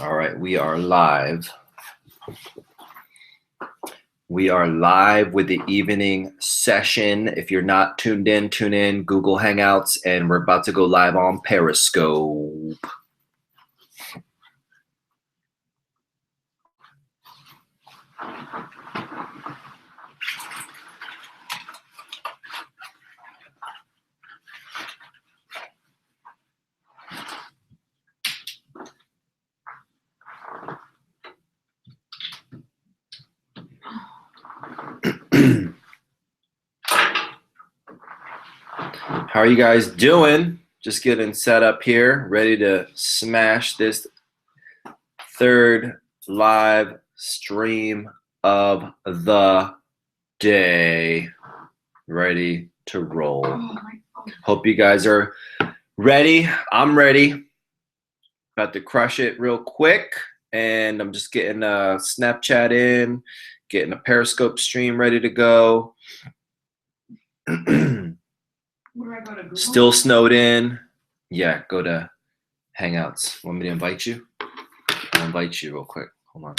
All right, we are live. We are live with the evening session. If you're not tuned in, tune in, Google Hangouts, and we're about to go live on Periscope. How are you guys doing? Just getting set up here, ready to smash this third live stream of the day. Ready to roll. Hope you guys are ready. I'm ready. About to crush it real quick. And I'm just getting a Snapchat in, getting a Periscope stream ready to go. Where do I go to Google? Still snowed in. Yeah, go to Hangouts. Want me to invite you? I'll invite you real quick. Hold on.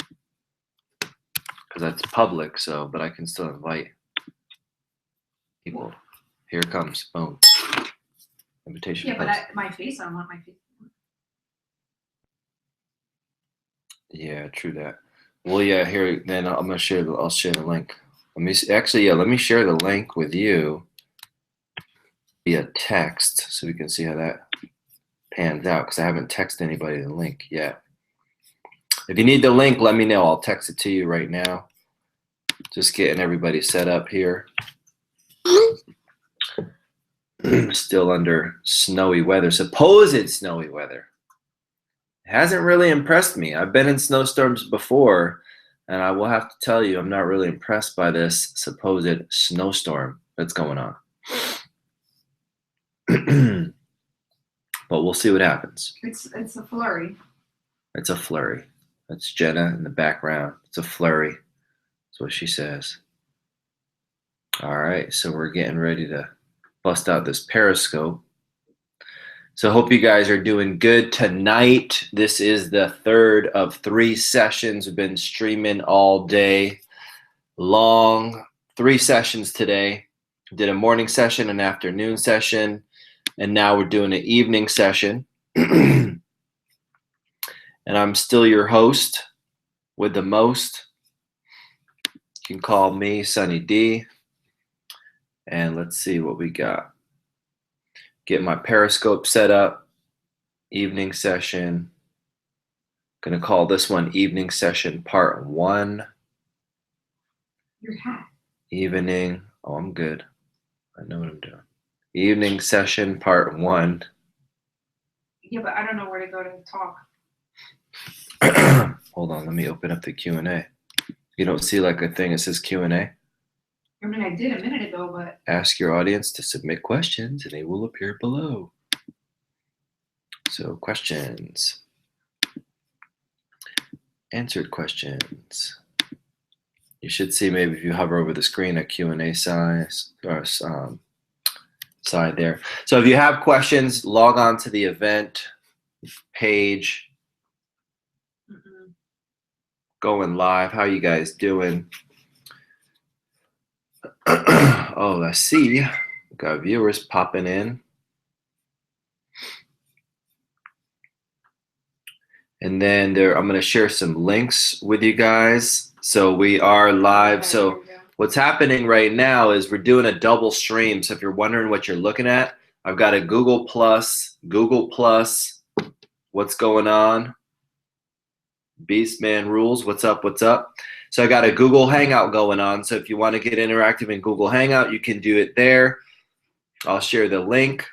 Because that's public, so, but I can still invite people. Here it comes. Boom. Invitation. Yeah, but my face, I don't want my face. Yeah, true that. Well, yeah, here, then I'm going to share I'll share the link. Let me share the link with you via text so we can see how that pans out, because I haven't texted anybody the link yet. If you need the link, let me know. I'll text it to you right now. Just getting everybody set up here. Still under snowy weather, supposed snowy weather. It hasn't really impressed me. I've been in snowstorms before, and I will have to tell you, I'm not really impressed by this supposed snowstorm that's going on. But we'll see what happens. It's a flurry. It's a flurry. That's Jenna in the background. It's a flurry. That's what she says. All right, so we're getting ready to bust out this Periscope. So I hope you guys are doing good tonight. This is the third of 3 sessions. We've been streaming all day long. 3 sessions today. Did a morning session, an afternoon session, and now we're doing an evening session. And I'm still your host with the most. You can call me Sunny D. And let's see what we got. Get my Periscope set up. Evening session. Gonna call this one Evening Session Part 1. Your hat. Evening. Oh, I'm good. I know what I'm doing. Evening Session Part 1. Yeah, but I don't know where to go to talk. Hold on, let me open up the Q&A. You don't see like a thing that says Q&A? I mean, I did a minute ago, but... Ask your audience to submit questions and they will appear below. So questions. Answered questions. You should see, maybe if you hover over the screen, a Q&A size or side there. So if you have questions, log on to the event page. Going live. How you guys doing? Oh, I see. Got viewers popping in. And then I'm going to share some links with you guys. So we are live. So what's happening right now is we're doing a double stream. So if you're wondering what you're looking at, I've got a Google Plus. What's going on? Beastman Rules. What's up? What's up? So I got a Google Hangout going on. So if you want to get interactive in Google Hangout, you can do it there. I'll share the link.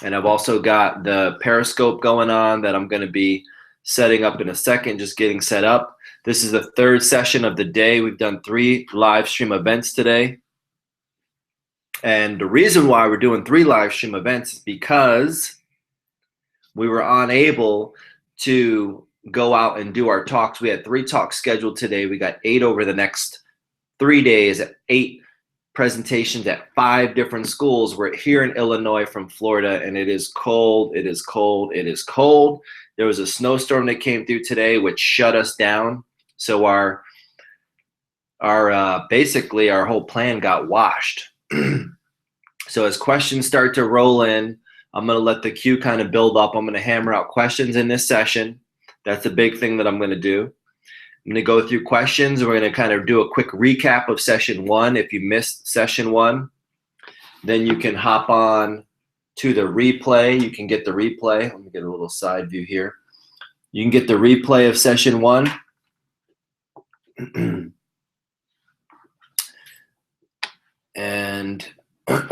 And I've also got the Periscope going on that I'm going to be setting up in a second, just getting set up. This is the 3rd session of the day. We've done 3 live stream events today. And the reason why we're doing 3 live stream events is because we were unable to go out and do our talks. We had 3 talks scheduled today. We got 8 over the next 3 days at 8 presentations at 5 different schools. We're here in Illinois from Florida, and it is cold, it is cold, it is cold. There was a snowstorm that came through today, which shut us down. So our basically our whole plan got washed. So as questions start to roll in, I'm going to let the queue kind of build up. I'm going to hammer out questions in this session. That's a big thing that I'm going to do. I'm going to go through questions. We're going to kind of do a quick recap of session 1. If you missed session 1, then you can hop on to the replay. You can get the replay. Let me get a little side view here. You can get the replay of session 1. And let's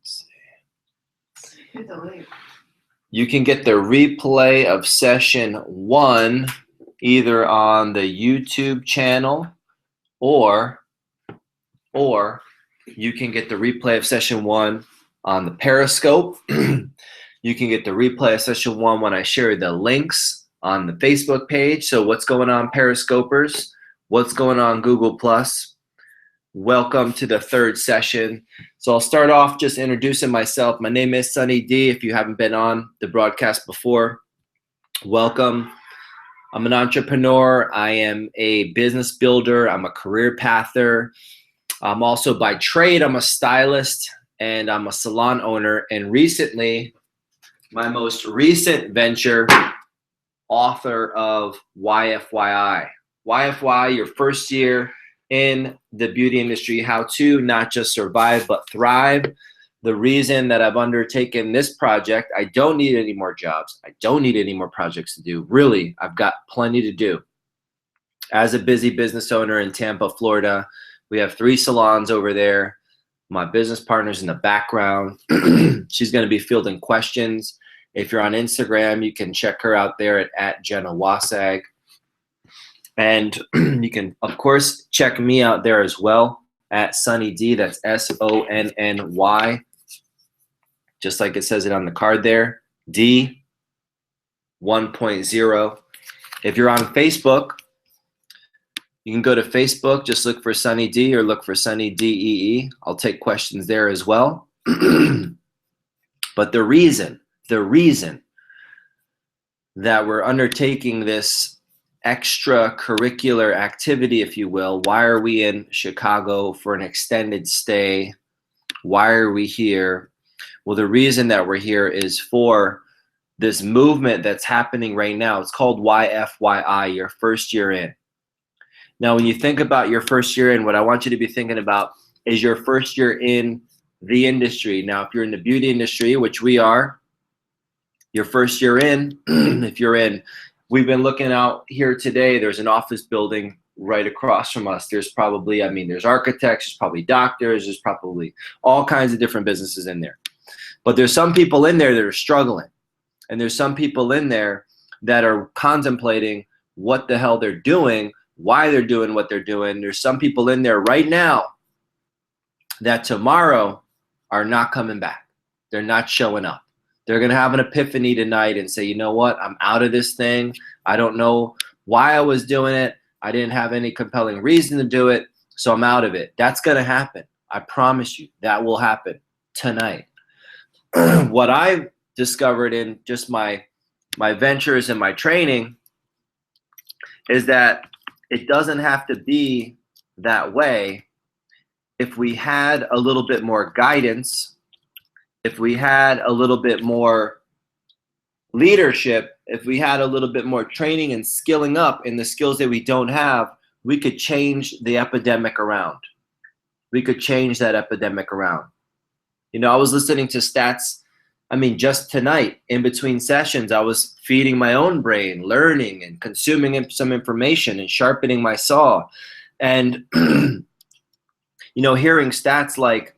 see. You can get the replay of session 1 either on the YouTube channel or you can get the replay of session 1 on the Periscope. You can get the replay of session 1 when I share the links on the Facebook page. So what's going on, Periscopers? What's going on, Google+? Welcome to the 3rd session. So I'll start off just introducing myself. My name is Sunny D. If you haven't been on the broadcast before, welcome. I'm an entrepreneur. I am a business builder. I'm a career pather. I'm also by trade, I'm a stylist and I'm a salon owner. And recently, my most recent venture, author of YFYI. YFY, your first year in the beauty industry, how to not just survive, but thrive. The reason that I've undertaken this project, I don't need any more jobs. I don't need any more projects to do. Really, I've got plenty to do. As a busy business owner in Tampa, Florida, we have 3 salons over there. My business partner's in the background. She's going to be fielding questions. If you're on Instagram, you can check her out there at Jenna Wasag. And you can, of course, check me out there as well at Sunny D. That's SONNY. Just like it says it on the card there, D 1.0. If you're on Facebook, you can go to Facebook, just look for Sunny D or look for Sunny DEE. I'll take questions there as well. But the reason that we're undertaking this extracurricular activity, if you will, why are we in Chicago for an extended stay? Why are we here? Well, the reason that we're here is for this movement that's happening right now. It's called YFYI, your first year in. Now, when you think about your first year in, what I want you to be thinking about is your first year in the industry. Now, if you're in the beauty industry, which we are, your first year in, if you're in, we've been looking out here today. There's an office building right across from us. There's probably, there's architects, there's probably doctors, there's probably all kinds of different businesses in there. But there's some people in there that are struggling. And there's some people in there that are contemplating what the hell they're doing, why they're doing what they're doing. There's some people in there right now that tomorrow are not coming back. They're not showing up. They're going to have an epiphany tonight and say, you know what? I'm out of this thing. I don't know why I was doing it. I didn't have any compelling reason to do it, so I'm out of it. That's going to happen. I promise you that will happen tonight. What I've discovered in just my ventures and my training is that it doesn't have to be that way. If we had a little bit more guidance, if we had a little bit more leadership, if we had a little bit more training and skilling up in the skills that we don't have, we could change the epidemic around. We could change that epidemic around. You know, I was listening to stats. Just tonight, in between sessions, I was feeding my own brain, learning and consuming some information and sharpening my saw. And, hearing stats like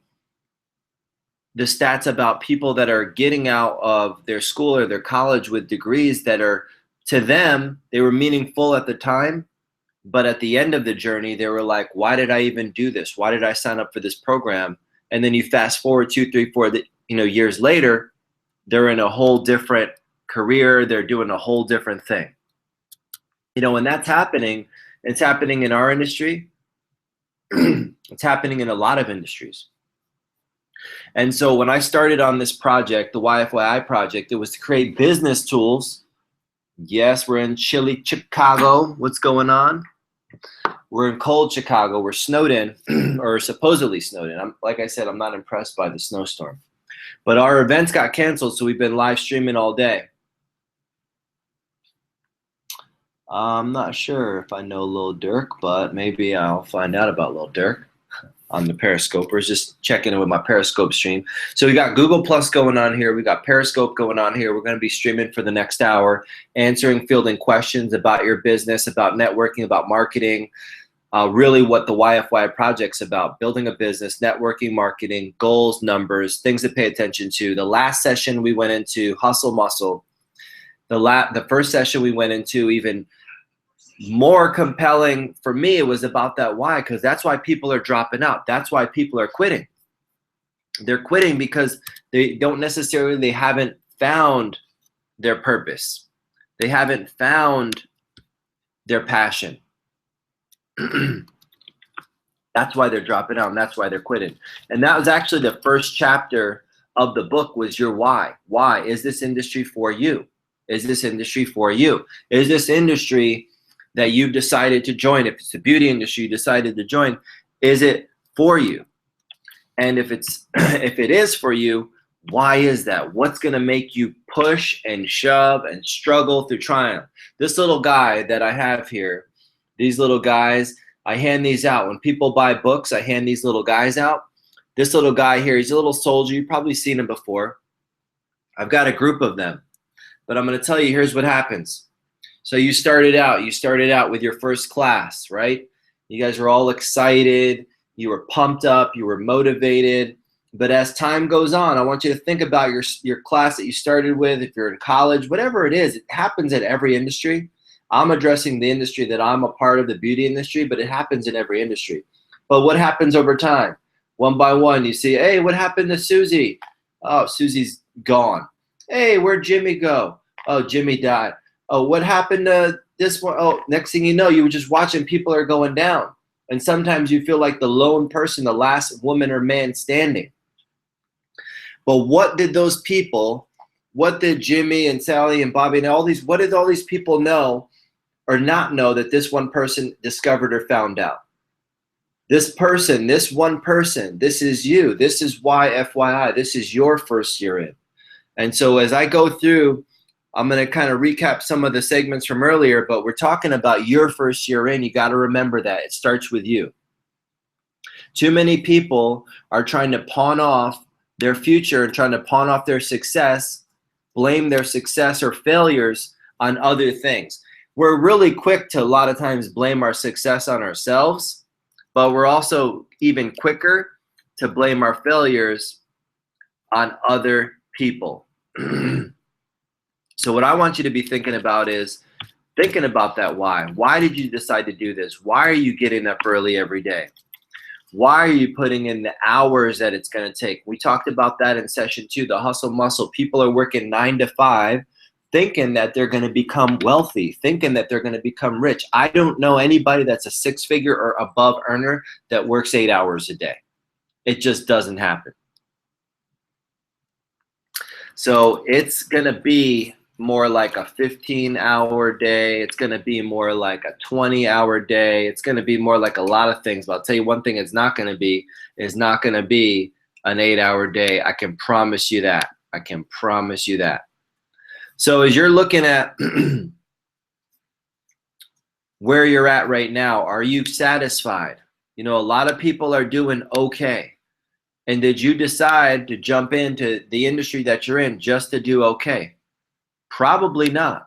the stats about people that are getting out of their school or their college with degrees that are, to them, they were meaningful at the time, but at the end of the journey, they were like, why did I even do this? Why did I sign up for this program? And then you fast forward 2, 3, 4, years later, they're in a whole different career. They're doing a whole different thing. When that's happening, it's happening in our industry. It's happening in a lot of industries. And so when I started on this project, the YFYI project, it was to create business tools. Yes, we're in chilly Chicago. What's going on? We're in cold Chicago. We're snowed in, or supposedly snowed in. Like I said, I'm not impressed by the snowstorm. But our events got canceled, so we've been live streaming all day. I'm not sure if I know Lil Durk, but maybe I'll find out about Lil Durk on the Periscopers, just checking in with my Periscope stream. So we got Google Plus going on here. We got Periscope going on here. We're going to be streaming for the next hour, answering, fielding questions about your business, about networking, about marketing, really what the YFY project's about: building a business, networking, marketing, goals, numbers, things to pay attention to. The last session we went into hustle muscle. The first session we went into, even more compelling for me, it was about that why, because that's why people are dropping out. That's why people are quitting. They're quitting because they haven't found their purpose. They haven't found their passion. That's why they're dropping out, and that's why they're quitting. And that was actually the first chapter of the book, was your why. Why is this industry for you? Is this industry for you? Is this industry that you've decided to join? If it's the beauty industry you decided to join, is it for you? And if it is for you, why is that? What's going to make you push and shove and struggle through triumph? This little guy that I have here, these little guys, I hand these out. When people buy books, I hand these little guys out. This little guy here, he's a little soldier. You've probably seen him before. I've got a group of them. But I'm going to tell you, here's what happens. So you started out with your first class, right? You guys were all excited. You were pumped up. You were motivated. But as time goes on, I want you to think about your class that you started with. If you're in college, whatever it is, it happens in every industry. I'm addressing the industry that I'm a part of, the beauty industry, but it happens in every industry. But what happens over time? One by one, you see, hey, what happened to Susie? Oh, Susie's gone. Hey, where'd Jimmy go? Oh, Jimmy died. Oh, what happened to this one? Oh, next thing you know, you were just watching people are going down. And sometimes you feel like the lone person, the last woman or man standing. But what did those people, what did Jimmy and Sally and Bobby and what did all these people know or not know that this one person discovered or found out? This person, this one person, this is you. This is YFYI. This is your first year in. And so as I go through, I'm going to kind of recap some of the segments from earlier, but we're talking about your first year in. You got to remember that. It starts with you. Too many people are trying to pawn off their future and trying to pawn off their success, blame their success or failures on other things. We're really quick to a lot of times blame our success on ourselves, but we're also even quicker to blame our failures on other people. So what I want you to be thinking about is thinking about that why. Why did you decide to do this? Why are you getting up early every day? Why are you putting in the hours that it's going to take? We talked about that in session 2, the hustle muscle. People are working 9 to 5 thinking that they're going to become wealthy, thinking that they're going to become rich. I don't know anybody that's a 6-figure or above earner that works 8 hours a day. It just doesn't happen. So it's going to be more like a 15-hour day. It's going to be more like a 20-hour day. It's going to be more like a lot of things. But I'll tell you one thing it's not going to be is not going to be an 8-hour day. I can promise you that. I can promise you that. So as you're looking at where you're at right now, are you satisfied? You know, a lot of people are doing okay. And did you decide to jump into the industry that you're in just to do okay? Probably not.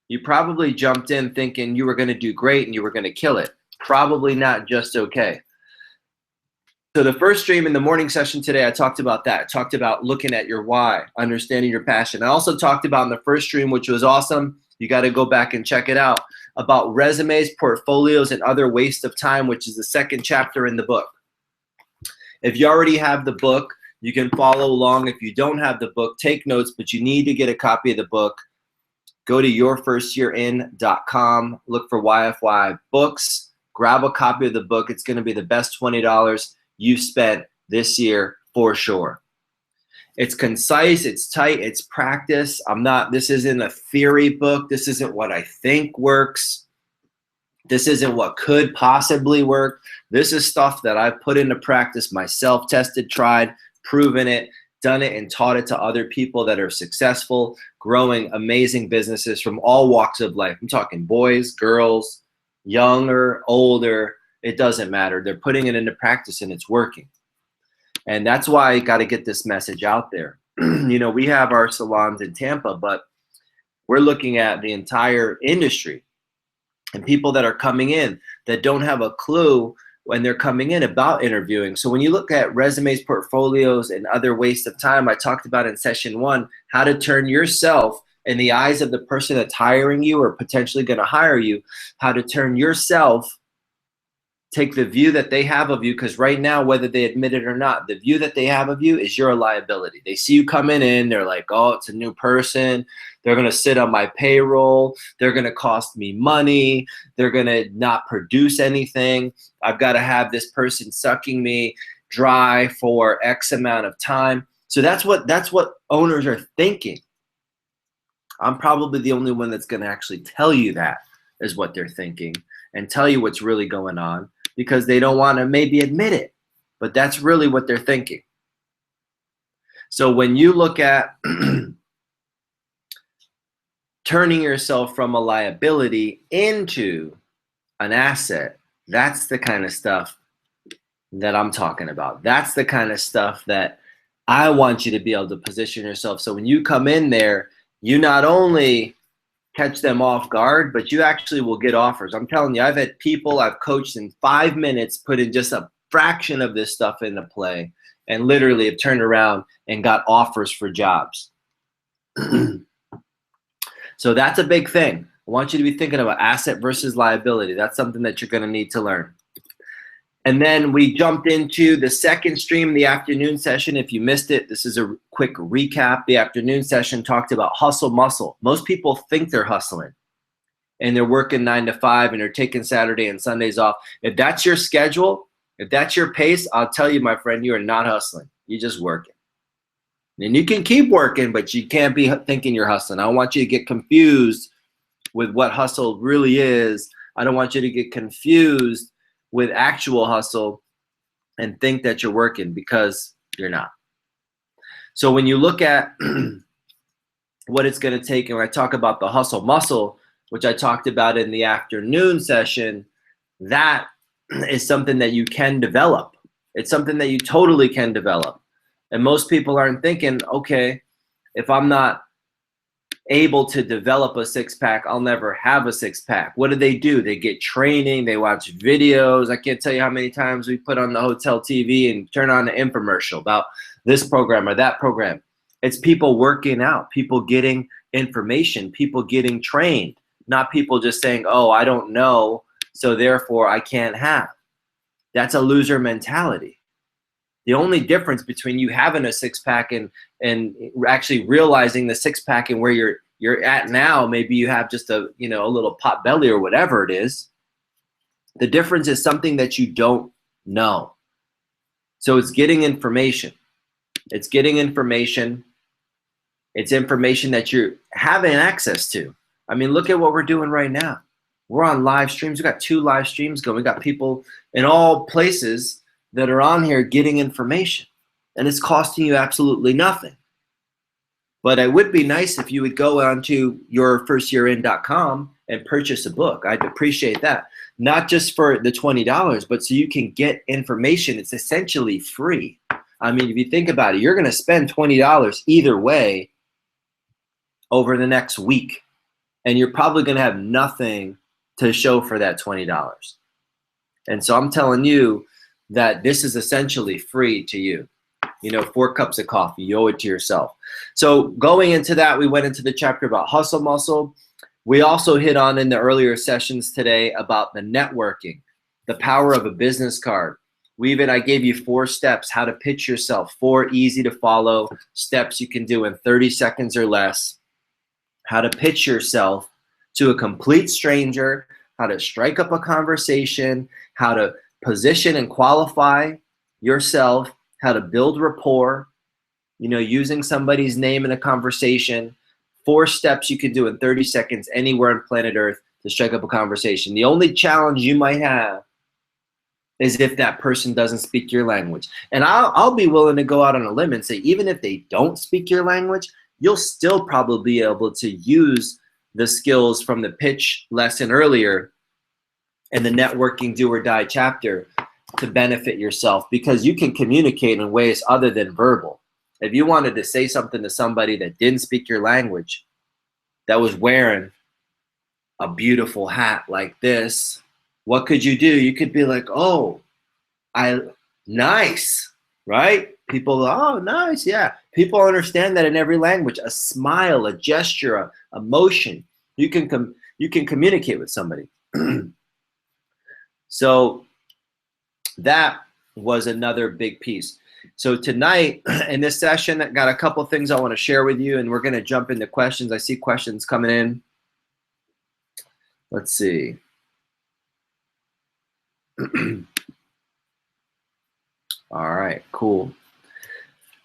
You probably jumped in thinking you were going to do great and you were going to kill it. Probably not just okay. So the first stream in the morning session today, I talked about that. I talked about looking at your why, understanding your passion. I also talked about in the first stream, which was awesome, you got to go back and check it out, about resumes, portfolios, and other waste of time, which is the second chapter in the book. If you already have the book, you can follow along. If you don't have the book, take notes, but you need to get a copy of the book. Go to yourfirstyearin.com, look for YFY books, grab a copy of the book. It's going to be the best $20 you've spent this year for sure. It's concise, it's tight, it's practice. This isn't a theory book. This isn't what I think works. This isn't what could possibly work. This is stuff that I've put into practice myself, tested, tried, proven it, done it, and taught it to other people that are successful, growing amazing businesses from all walks of life. I'm talking boys, girls, younger, older, it doesn't matter. They're putting it into practice and it's working. And that's why I got to get this message out there. You know, we have our salons in Tampa, but we're looking at the entire industry and people that are coming in that don't have a clue when they're coming in about interviewing. So when you look at resumes, portfolios, and other waste of time, I talked about in session 1, how to turn yourself in the eyes of the person that's hiring you or potentially going to hire you, how to turn yourself, take the view that they have of you, because right now, whether they admit it or not, the view that they have of you is you're a liability. They see you coming in, they're like, oh, it's a new person. They're going to sit on my payroll. They're going to cost me money. They're going to not produce anything. I've got to have this person sucking me dry for X amount of time. So that's what owners are thinking. I'm probably the only one that's going to actually tell you that is what they're thinking and tell you what's really going on, because they don't want to maybe admit it, but that's really what they're thinking. So when you look at turning yourself from a liability into an asset, that's the kind of stuff that I'm talking about. That's the kind of stuff that I want you to be able to position yourself. So when you come in there, you not only catch them off guard, but you actually will get offers. I'm telling you, I've had people I've coached in 5 minutes put in just a fraction of this stuff into play and literally have turned around and got offers for jobs. So that's a big thing. I want you to be thinking about asset versus liability. That's something that you're going to need to learn. And then we jumped into the second stream, the afternoon session. If you missed it, this is a quick recap. The afternoon session talked about hustle muscle. Most people think they're hustling and they're working 9 to 5 and they're taking Saturday and Sundays off. If that's your schedule, if that's your pace, I'll tell you, my friend, you are not hustling. You're just working. And you can keep working, but you can't be thinking you're hustling. I don't want you to get confused with what hustle really is. I don't want you to get confused with actual hustle and think that you're working, because you're not. So when you look at what it's going to take, and when I talk about the hustle muscle, which I talked about in the afternoon session, that is something that you can develop. It's something that you totally can develop. And most people aren't thinking, okay, if I'm not able to develop a six-pack, I'll never have a six-pack. What do? They get training, they watch videos. I can't tell you how many times we put on the hotel TV and turn on an infomercial about this program or that program. It's people working out, people getting information, people getting trained, not people just saying, oh, I don't know, so therefore I can't have. That's a loser mentality. The only difference between you having a six-pack and actually realizing the six-pack and where you're at now, maybe you have just a little pot belly or whatever it is. The difference is something that you don't know. So it's getting information. It's getting information. It's information that you're having access to. I mean, look at what we're doing right now. We're on live streams. We've got 2 live streams going. We got people in all places that are on here getting information, and it's costing you absolutely nothing. But it would be nice if you would go onto yourfirstyearin.com and purchase a book. I'd appreciate that. Not just for the $20, but so you can get information. It's essentially free. I mean, if you think about it, you're going to spend $20 either way over the next week, and you're probably going to have nothing to show for that $20. And so I'm telling you that this is essentially free to you. 4 cups of coffee, you owe it to yourself. So going into that, we went into the chapter about hustle muscle. We also hit on in the earlier sessions today about the networking, the power of a business card. I gave you 4 steps how to pitch yourself, 4 easy to follow steps you can do in 30 seconds or less, how to pitch yourself to a complete stranger how to strike up a conversation, how to position and qualify yourself, how to build rapport, using somebody's name in a conversation. 4 steps you can do in 30 seconds anywhere on planet Earth to strike up a conversation. The only challenge you might have is if that person doesn't speak your language. And I'll be willing to go out on a limb and say, even if they don't speak your language, you'll still probably be able to use the skills from the pitch lesson earlier and the networking do or die chapter to benefit yourself, because you can communicate in ways other than verbal. If you wanted to say something to somebody that didn't speak your language, that was wearing a beautiful hat like this, what could you do? You could be like, oh, nice, right? People, oh, nice, yeah. People understand that in every language. A smile, a gesture, a motion. You can communicate with somebody. So that was another big piece. So tonight in this session, I got a couple of things I want to share with you, and we're going to jump into questions. I see questions coming in. Let's see. All right, cool.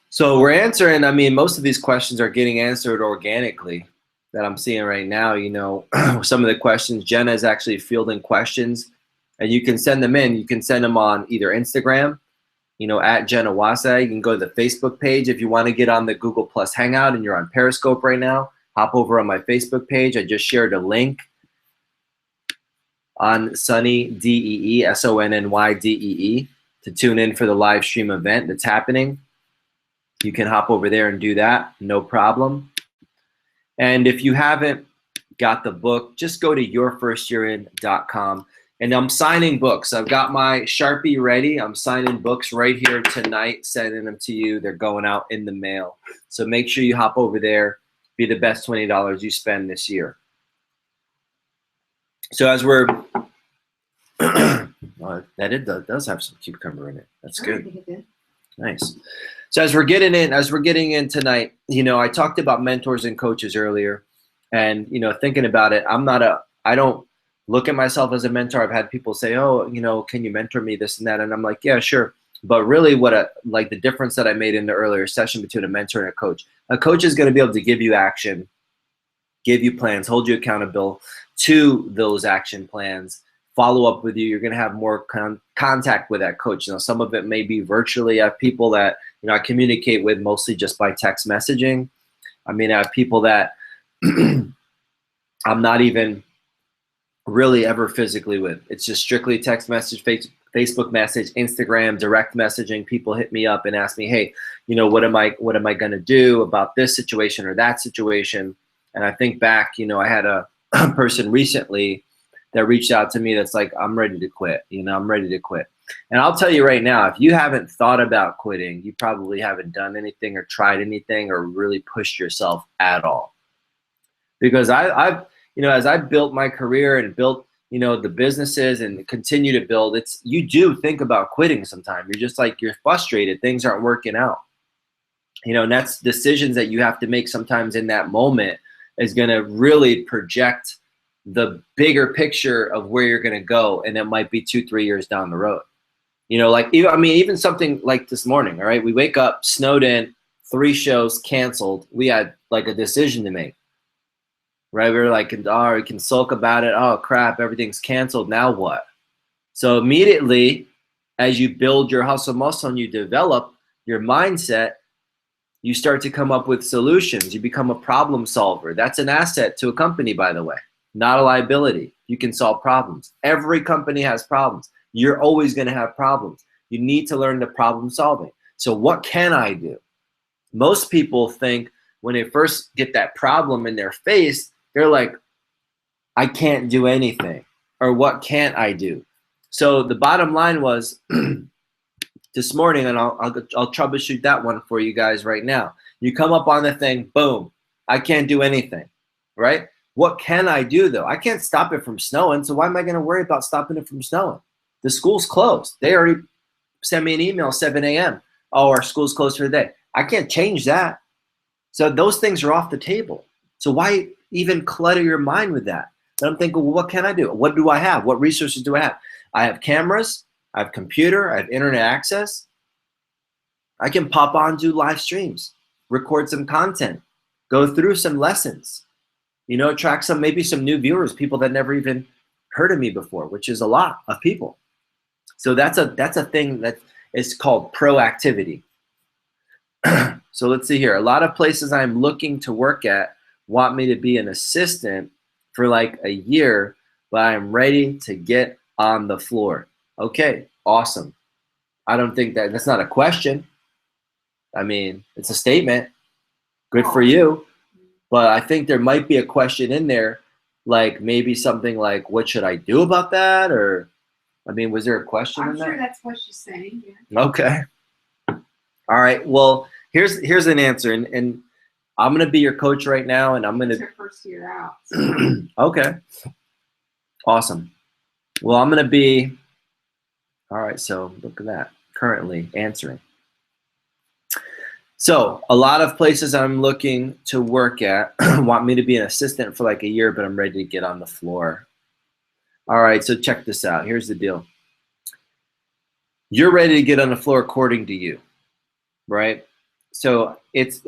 So we're answering, most of these questions are getting answered organically that I'm seeing right now. Some of the questions, Jenna is actually fielding questions, and you can send them in. You can send them on either Instagram, at Jenna Wasa. You can go to the Facebook page. If you want to get on the Google Plus Hangout and you're on Periscope right now, hop over on my Facebook page. I just shared a link on Sonny Dee, SONNYDEE, to tune in for the live stream event that's happening. You can hop over there and do that, no problem. And if you haven't got the book, just go to yourfirstyearin.com. And I'm signing books. I've got my Sharpie ready. I'm signing books right here tonight, sending them to you. They're going out in the mail. So make sure you hop over there. Be the best $20 you spend this year. So as we're, that does have some cucumber in it. That's good. Nice. So as we're getting in tonight, I talked about mentors and coaches earlier, and thinking about it, I don't look at myself as a mentor. I've had people say, oh, can you mentor me, this and that, and I'm like, yeah, sure. But really, like the difference that I made in the earlier session between a mentor and a coach is going to be able to give you action, give you plans, hold you accountable to those action plans, follow up with you. You're going to have more contact with that coach. Some of it may be virtually. I have people that I communicate with mostly just by text messaging. I have people that I'm not even really ever physically with. It's just strictly text message, Facebook message, Instagram, direct messaging. People hit me up and ask me, hey, what am I going to do about this situation or that situation? And I think back, I had a person recently that reached out to me that's like, I'm ready to quit. I'm ready to quit. And I'll tell you right now, if you haven't thought about quitting, you probably haven't done anything or tried anything or really pushed yourself at all. Because I've as I built my career and built, the businesses and continue to build, you do think about quitting sometime. You're just like, you're frustrated. Things aren't working out. And that's decisions that you have to make sometimes in that moment is going to really project the bigger picture of where you're going to go. And it might be 2-3 years down the road. Even something like this morning, all right, we wake up, snowed in, 3 shows canceled. We had like a decision to make, right? We were like, oh, we can sulk about it. Oh crap, everything's canceled. Now what? So immediately, as you build your hustle muscle and you develop your mindset, you start to come up with solutions. You become a problem solver. That's an asset to a company, by the way, not a liability. You can solve problems. Every company has problems. You're always going to have problems. You need to learn the problem solving. So what can I do? Most people think when they first get that problem in their face, they're like, I can't do anything, or what can't I do? So the bottom line was this morning, and I'll troubleshoot that one for you guys right now. You come up on the thing, boom, I can't do anything, right? What can I do though? I can't stop it from snowing, so why am I going to worry about stopping it from snowing? The school's closed. They already sent me an email 7 a.m. Oh, our school's closed for the day. I can't change that. So those things are off the table. So why even clutter your mind with that? And I'm thinking, well, what can I do? What do I have? What resources do I have? I have cameras, I have computer, I have internet access. I can pop on, do live streams, record some content, go through some lessons, attract maybe some new viewers, people that never even heard of me before, which is a lot of people. So that's a thing that is called proactivity. So let's see here. A lot of places I'm looking to work at want me to be an assistant for like a year, but I'm ready to get on the floor. Okay, awesome. I don't think that's not a question. I mean, it's a statement. Good for you. But I think there might be a question in there, like maybe something like, what should I do about that? Or, I mean, was there a question in that? I'm sure that's what she's saying. Yeah. Okay. All right. Well, here's an answer. And I'm going to be your coach right now. And I'm going to. It's her first year out. So. Okay. Awesome. Well, I'm going to be. All right. So look at that. Currently answering. So a lot of places I'm looking to work at want me to be an assistant for like a year, but I'm ready to get on the floor. All right, so check this out. Here's the deal. You're ready to get on the floor according to you, right? So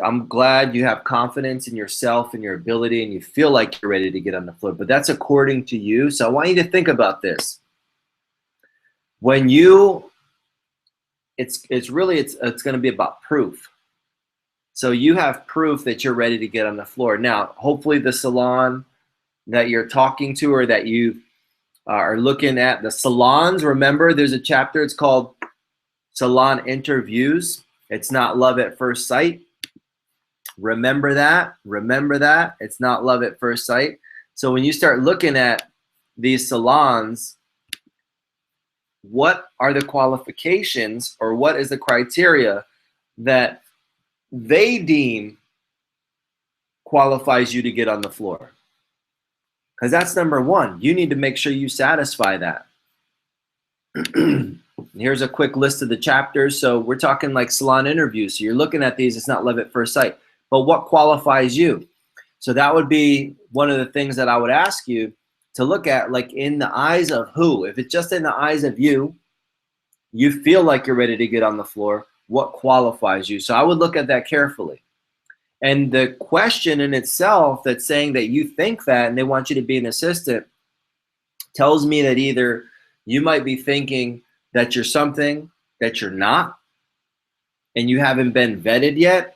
I'm glad you have confidence in yourself and your ability and you feel like you're ready to get on the floor, but that's according to you. So I want you to think about this. When it's going to be about proof. So you have proof that you're ready to get on the floor. Now, hopefully the salon that you're talking to or that you are looking at, the salons, remember there's a chapter, it's called Salon Interviews. It's not love at first sight. Remember that. Remember that. It's not love at first sight. So when you start looking at these salons, what are the qualifications or what is the criteria that they deem qualifies you to get on the floor? Because that's number one. You need to make sure you satisfy that. Here's a quick list of the chapters. So we're talking like salon interviews. So you're looking at these, it's not love at first sight. But what qualifies you? So that would be one of the things that I would ask you to look at, like in the eyes of who? If it's just in the eyes of you, you feel like you're ready to get on the floor, what qualifies you? So I would look at that carefully. And the question in itself that's saying that you think that and they want you to be an assistant tells me that either you might be thinking that you're something that you're not and you haven't been vetted yet,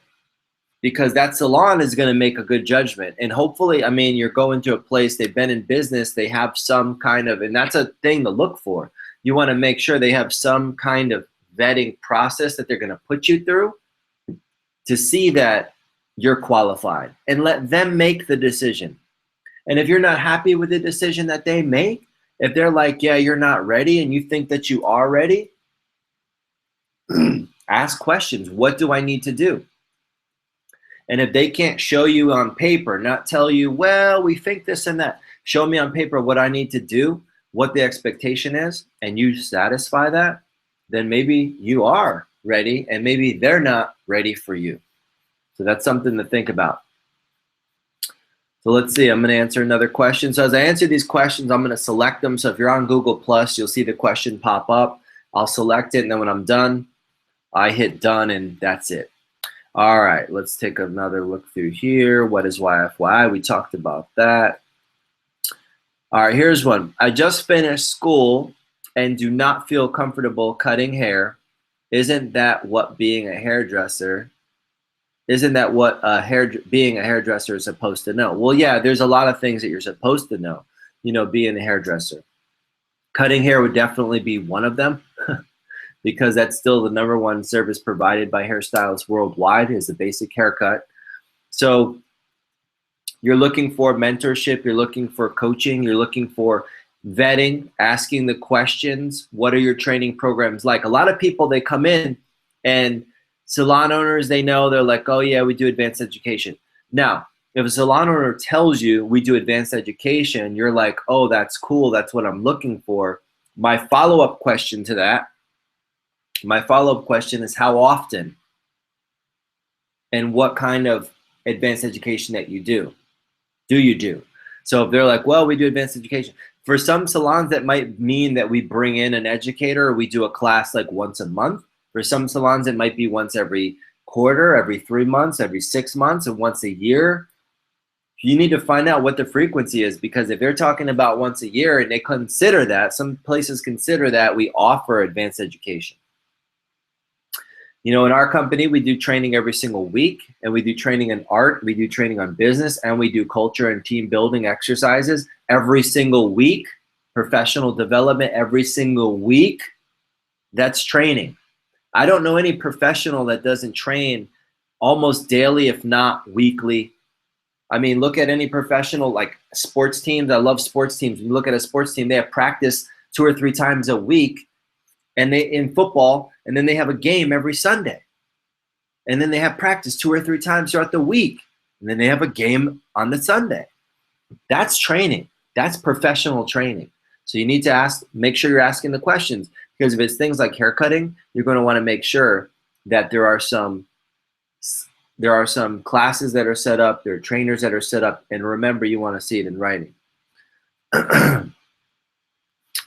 because that salon is going to make a good judgment. And hopefully, I mean, you're going to a place, they've been in business, they have some kind of, and that's a thing to look for. You want to make sure they have some kind of vetting process that they're going to put you through to see that you're qualified and let them make the decision. And if you're not happy with the decision that they make, if they're like, yeah, you're not ready and you think that you are ready, ask questions. What do I need to do? And if they can't show you on paper, not tell you, well, we think this and that, show me on paper what I need to do, what the expectation is, and you satisfy that, then maybe you are ready and maybe they're not ready for you. So that's something to think about. So let's see, I'm going to answer another question. So as I answer these questions, I'm going to select them. So if you're on Google+, you'll see the question pop up. I'll select it, and then when I'm done, I hit done, and that's it. All right, let's take another look through here. What is YFY? We talked about that. All right, here's one. I just finished school and do not feel comfortable cutting hair. Isn't that what being a hairdresser? Isn't that what being a hairdresser is supposed to know? Well, yeah, there's a lot of things that you're supposed to know, being a hairdresser. Cutting hair would definitely be one of them because that's still the #1 service provided by hairstylists worldwide is the basic haircut. So you're looking for mentorship, you're looking for coaching, you're looking for vetting, asking the questions. What are your training programs like? A lot of people, they come in and salon owners, they know, they're like, oh yeah, we do advanced education. Now, if a salon owner tells you we do advanced education, you're like, oh, that's cool, that's what I'm looking for. My follow-up question to that, is how often and what kind of advanced education that you do. So if they're like, well, we do advanced education. For some salons, that might mean that we bring in an educator, or we do a class like once a month. For some salons, it might be once every quarter, every 3 months, every 6 months, and once a year. You need to find out what the frequency is, because if they're talking about once a year and they consider that, some places consider that we offer advanced education. You know, in our company, we do training every single week, and we do training in art, we do training on business, and we do culture and team building exercises every single week, professional development every single week. That's training. I don't know any professional that doesn't train almost daily, if not weekly. I mean, look at any professional, like sports teams. I love sports teams. You look at a sports team, they have practice 2 or 3 times a week, and they in football, and then they have a game every Sunday. And then they have practice 2 or 3 times throughout the week, and then they have a game on the Sunday. That's training. That's professional training. So you need to make sure you're asking the questions, because if it's things like haircutting, you're going to want to make sure that there are some classes that are set up, there are trainers that are set up, and remember, you want to see it in writing.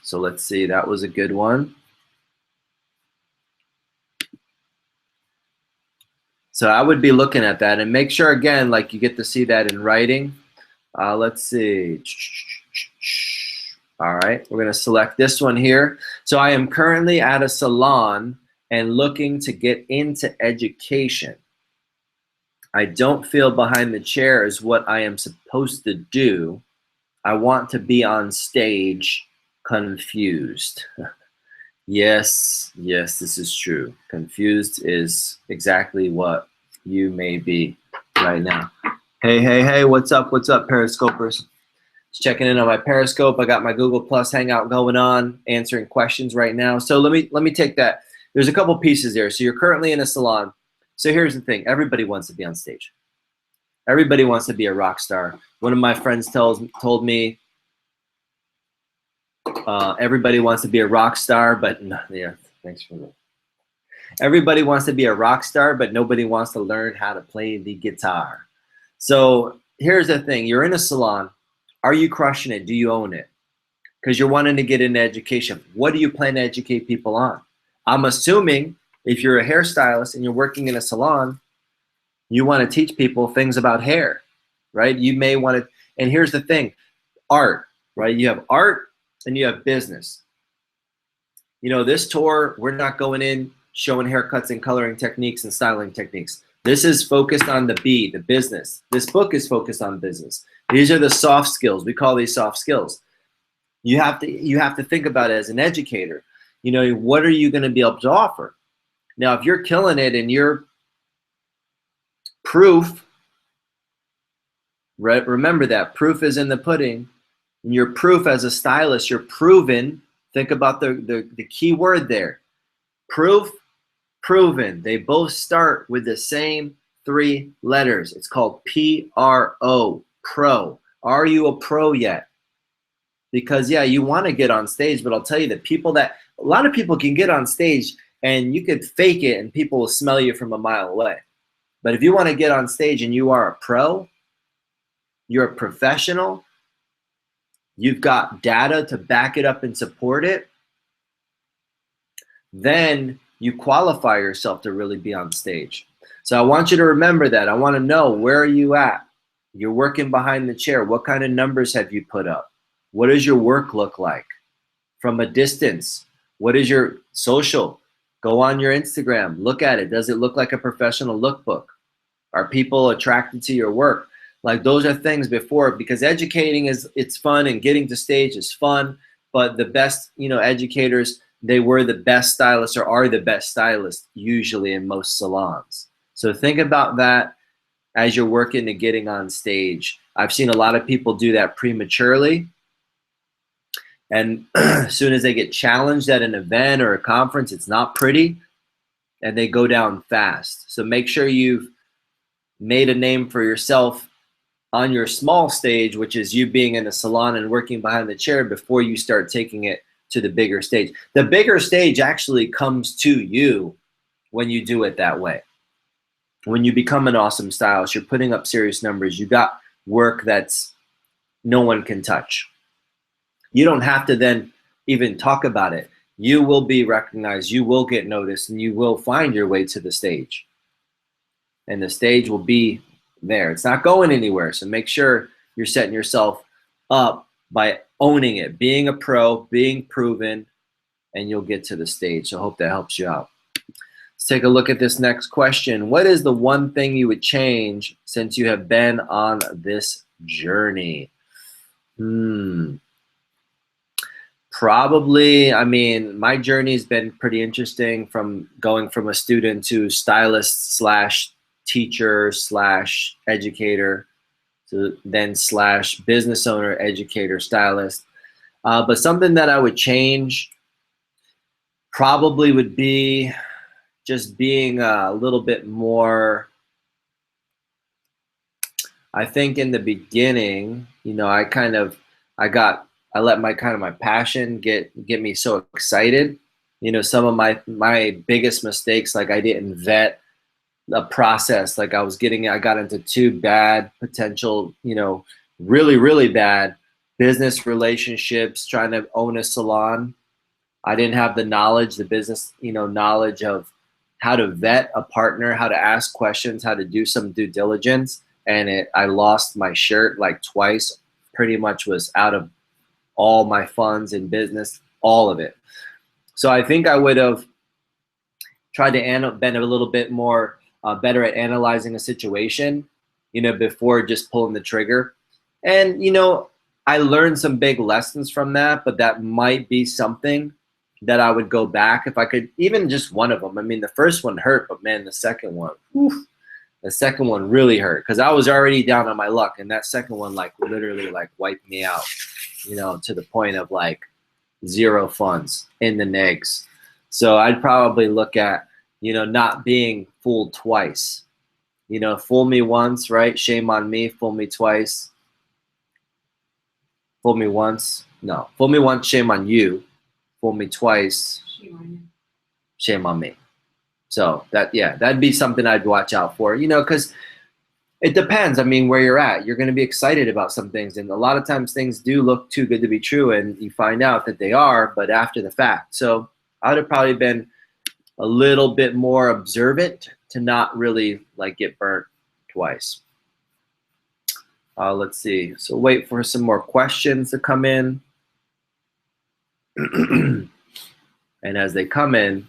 So let's see, that was a good one. So I would be looking at that and make sure, again, like you get to see that in writing. Let's see. All right, we're going to select this one here. So I am currently at a salon and looking to get into education. I don't feel behind the chair is what I am supposed to do. I want to be on stage. Confused. Yes, this is true. Confused is exactly what you may be right now. Hey, what's up, Periscopers? Just checking in on my Periscope. I got my Google Plus Hangout going on, answering questions right now. So let me take that. There's a couple pieces there. So you're currently in a salon. So here's the thing. Everybody wants to be on stage. Everybody wants to be a rock star. One of my friends told me, everybody wants to be a rock star, but no, yeah, thanks for that. Everybody wants to be a rock star, but nobody wants to learn how to play the guitar. So here's the thing. You're in a salon. Are you crushing it? Do you own it? Because you're wanting to get into education. What do you plan to educate people on? I'm assuming if you're a hairstylist and you're working in a salon, you want to teach people things about hair, right? You may want to, and here's the thing, art, right? You have art and you have business. You know, this tour, we're not going in showing haircuts and coloring techniques and styling techniques. This is focused on the business. This book is focused on business. These are the soft skills. We call these soft skills. You have to think about it as an educator. You know, what are you going to be able to offer? Now, if you're killing it and you're proof, right? Remember that proof is in the pudding. And you're proof as a stylist. You're proven. Think about the key word there. Proof, proven. They both start with the same 3 letters. It's called P-R-O, pro. Are you a pro yet? Because yeah, you want to get on stage, but I'll tell you that a lot of people can get on stage and you could fake it and people will smell you from a mile away. But if you want to get on stage and you are a pro, you're a professional, you've got data to back it up and support it, then you qualify yourself to really be on stage. So I want you to remember that. I want to know, where are you at? You're working behind the chair. What kind of numbers have you put up? What does your work look like from a distance? What is your social? Go on your Instagram. Look at it. Does it look like a professional lookbook? Are people attracted to your work? Like, those are things before, because educating it's fun and getting to stage is fun, but the best, you know, educators, they were the best stylists or are the best stylists usually in most salons. So think about that as you're working to getting on stage. I've seen a lot of people do that prematurely. And as soon as they get challenged at an event or a conference, it's not pretty, and they go down fast. So make sure you've made a name for yourself on your small stage, which is you being in a salon and working behind the chair, before you start taking it to the bigger stage. The bigger stage actually comes to you when you do it that way. When you become an awesome stylist, you're putting up serious numbers. You got work that's no one can touch. You don't have to then even talk about it. You will be recognized, you will get noticed, and you will find your way to the stage. And the stage will be there. It's not going anywhere. So make sure you're setting yourself up by owning it, being a pro, being proven, and you'll get to the stage. So I hope that helps you out. Let's take a look at this next question. What is the one thing you would change since you have been on this journey? Probably, I mean, my journey has been pretty interesting, from going from a student to stylist slash teacher slash educator to then slash business owner, educator, stylist. But something that I would change probably would be just being a little bit more, I think in the beginning, you know, I let my passion get me so excited. You know, some of my biggest mistakes, like I didn't vet the process. Like I got into 2 bad potential, you know, really, really bad business relationships trying to own a salon. I didn't have the knowledge, the business, you know, knowledge of how to vet a partner, how to ask questions, how to do some due diligence. And I lost my shirt like twice, pretty much was out of all my funds in business, all of it. So I think I would have tried to been a little bit more better at analyzing a situation, you know, before just pulling the trigger. And, you know, I learned some big lessons from that, but that might be something that I would go back if I could, even just one of them. I mean, the first one hurt, but man, the second one, the second one really hurt, because I was already down on my luck, and that second one like literally like wiped me out, you know, to the point of like 0 funds in the negs. So I'd probably look at, you know, not being fooled twice. You know, fool me once, right? Shame on me. Fool me twice. Fool me once. No, fool me once, shame on you. Fool me twice, shame on me. So that'd be something I'd watch out for, you know, because it depends. I mean, where you're at, you're going to be excited about some things. And a lot of times things do look too good to be true, and you find out that they are, but after the fact. So I would have probably been a little bit more observant to not really like get burnt twice. Let's see. So wait for some more questions to come in. And as they come in,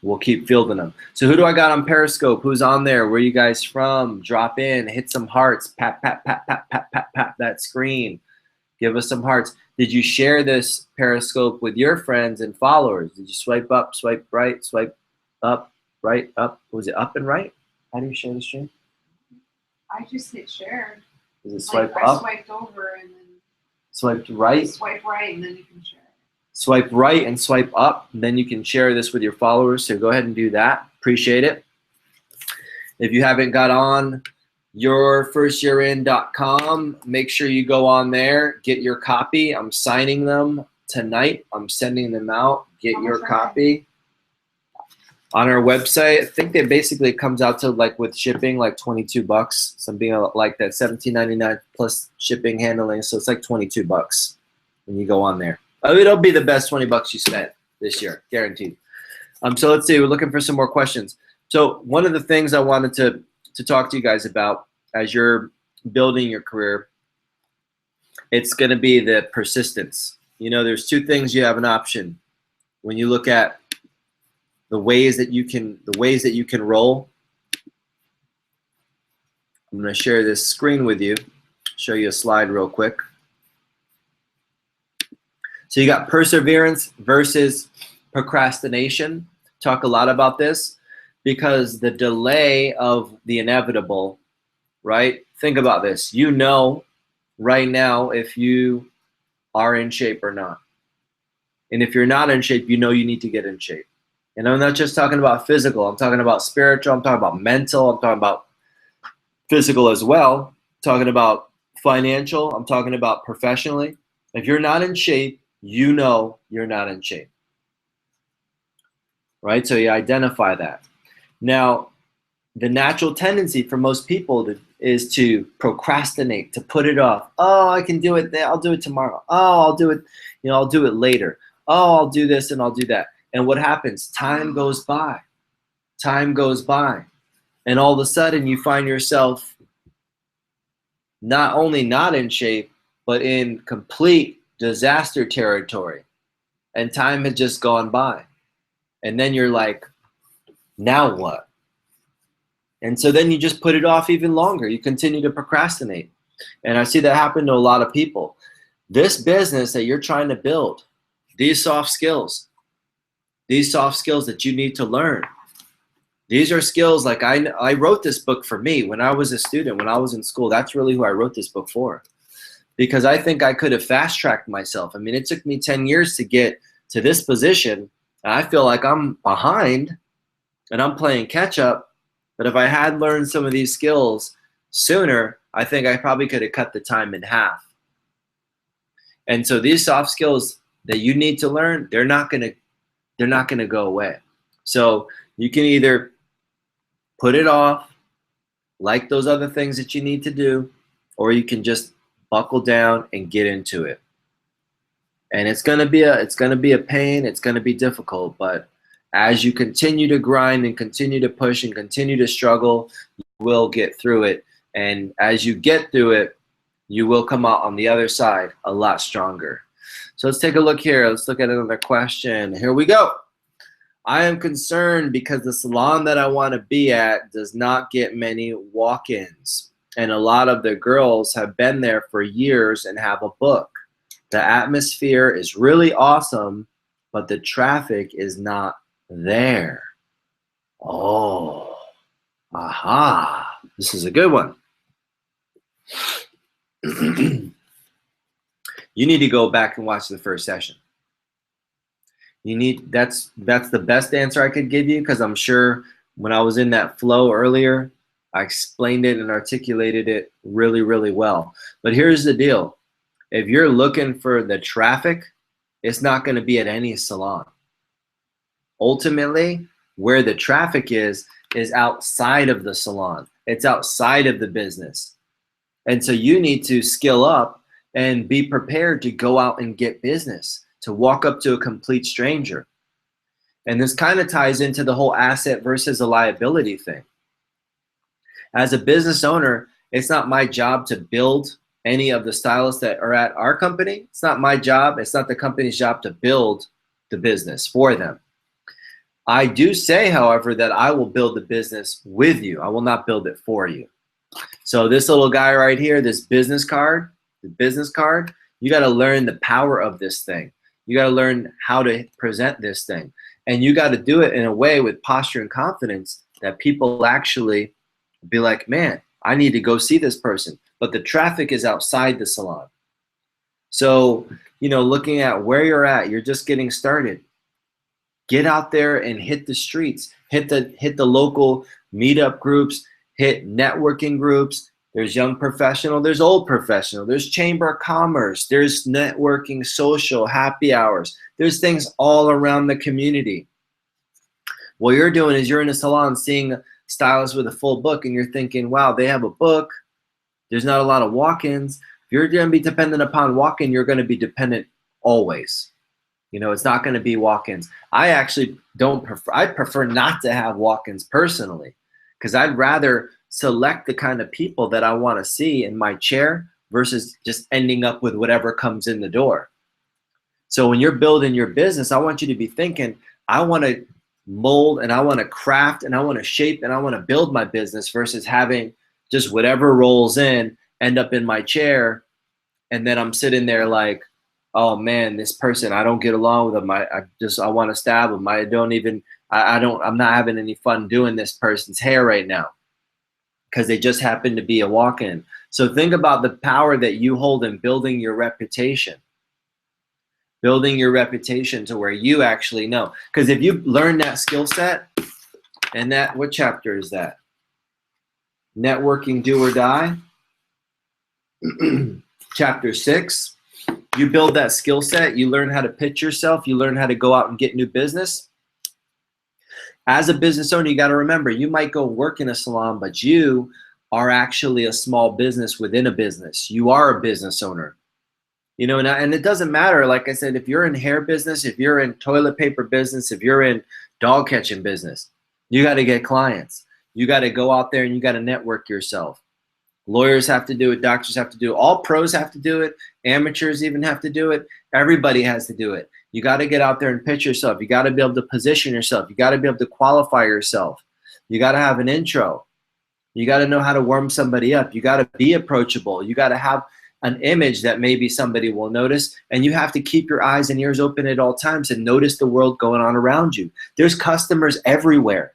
we'll keep fielding them. So who do I got on Periscope? Who's on there? Where are you guys from? Drop in, hit some hearts, pat, pat, pat, pat, pat, pat, pat that screen. Give us some hearts. Did you share this Periscope with your friends and followers? Did you swipe up, swipe right, swipe up, right, up? Was it up and right? How do you share the stream? I just hit share. Is it swipe like up? I swiped over and then Swiped right? Swipe right and then you can share. Swipe right and swipe up, and then you can share this with your followers. So go ahead and do that. Appreciate it. If you haven't got on yourfirstyearin.com, make sure you go on there, get your copy. I'm signing them tonight. I'm sending them out. Get your copy. On our website, I think that basically it comes out to, like, with shipping, like $22. Something like that, $17.99 plus shipping, handling. So it's like $22 when you go on there. It'll be the best $20 you spent this year, guaranteed. So let's see. We're looking for some more questions. So one of the things I wanted to talk to you guys about as you're building your career, it's going to be the persistence. You know, there's 2 things you have an option when you look at the ways that you can roll. I'm going to share this screen with you, show you a slide real quick. So you got perseverance versus procrastination. Talk a lot about this because the delay of the inevitable, right? Think about this. You know right now if you are in shape or not. And if you're not in shape, you know you need to get in shape. And I'm not just talking about physical. I'm talking about spiritual. I'm talking about mental. I'm talking about physical as well. I'm talking about financial. I'm talking about professionally. If you're not in shape, you know you're not in shape, right? So you identify that. Now, the natural tendency for most people is to procrastinate, to put it off. Oh, I can do it there. I'll do it tomorrow. Oh, I'll do it, I'll do it later. Oh, I'll do this and I'll do that. And what happens? Time goes by. Time goes by. And all of a sudden you find yourself not only not in shape, but in complete disaster territory. And time had just gone by. And then you're like, now what? And so then you just put it off even longer. You continue to procrastinate. And I see that happen to a lot of people. This business that you're trying to build, these soft skills that you need to learn, these are skills like I wrote this book for me when I was a student, when I was in school. That's really who I wrote this book for. Because I think I could have fast-tracked myself. I mean, it took me 10 years to get to this position. And I feel like I'm behind and I'm playing catch up. But if I had learned some of these skills sooner, I think I probably could have cut the time in half. And so these soft skills that you need to learn, they're not gonna go away. So you can either put it off, like those other things that you need to do, or you can just buckle down and get into it. And it's gonna be a pain. It's gonna be difficult, but as you continue to grind and continue to push and continue to struggle, you will get through it. And as you get through it, you will come out on the other side a lot stronger. So let's take a look here. Let's look at another question. Here we go. I am concerned because the salon that I want to be at does not get many walk-ins. And a lot of the girls have been there for years and have a book. The atmosphere is really awesome, but the traffic is not there. Oh, aha. This is a good one. You need to go back and watch the first session. That's the best answer I could give you, because I'm sure when I was in that flow earlier, I explained it and articulated it really, really well. But here's the deal. If you're looking for the traffic, it's not going to be at any salon. Ultimately, where the traffic is outside of the salon. It's outside of the business. And so you need to skill up and be prepared to go out and get business, to walk up to a complete stranger. And this kind of ties into the whole asset versus a liability thing. As a business owner, it's not my job to build any of the stylists that are at our company. It's not my job. It's not the company's job to build the business for them. I do say, however, that I will build the business with you. I will not build it for you. So this little guy right here, this business card, you got to learn the power of this thing. You got to learn how to present this thing. And you got to do it in a way with posture and confidence that people actually be like, man, I need to go see this person. But the traffic is outside the salon. So, looking at where you're at, you're just getting started. Get out there and hit the streets. Hit the local meetup groups. Hit networking groups. There's young professional. There's old professional. There's chamber of commerce. There's networking, social, happy hours. There's things all around the community. What you're doing is you're in a salon seeing stylists with a full book, and you're thinking, wow, they have a book. There's not a lot of walk-ins. If you're going to be dependent upon walk-in, you're going to be dependent always. It's not going to be walk-ins. I actually I prefer not to have walk-ins personally, because I'd rather select the kind of people that I want to see in my chair versus just ending up with whatever comes in the door. So when you're building your business, I want you to be thinking, I want to mold and I want to craft and I want to shape and I want to build my business versus having just whatever rolls in end up in my chair, and then I'm sitting there like, oh man, this person, I don't get along with them. I want to stab them. I'm not having any fun doing this person's hair right now because they just happen to be a walk-in. So think about the power that you hold in building your reputation. Building your reputation to where you actually know. Because if you learn that skill set, and what chapter is that? Networking Do or Die. Chapter 6. You build that skill set, you learn how to pitch yourself, you learn how to go out and get new business. As a business owner, you got to remember, you might go work in a salon, but you are actually a small business within a business. You are a business owner. You know, and it doesn't matter, like I said, if you're in hair business, if you're in toilet paper business, if you're in dog catching business, you got to get clients. You got to go out there and you got to network yourself. Lawyers have to do it. Doctors have to do it. All pros have to do it. Amateurs even have to do it. Everybody has to do it. You got to get out there and pitch yourself. You got to be able to position yourself. You got to be able to qualify yourself. You got to have an intro. You got to know how to warm somebody up. You got to be approachable. You got to have an image that maybe somebody will notice, and you have to keep your eyes and ears open at all times and notice the world going on around you. There's customers everywhere.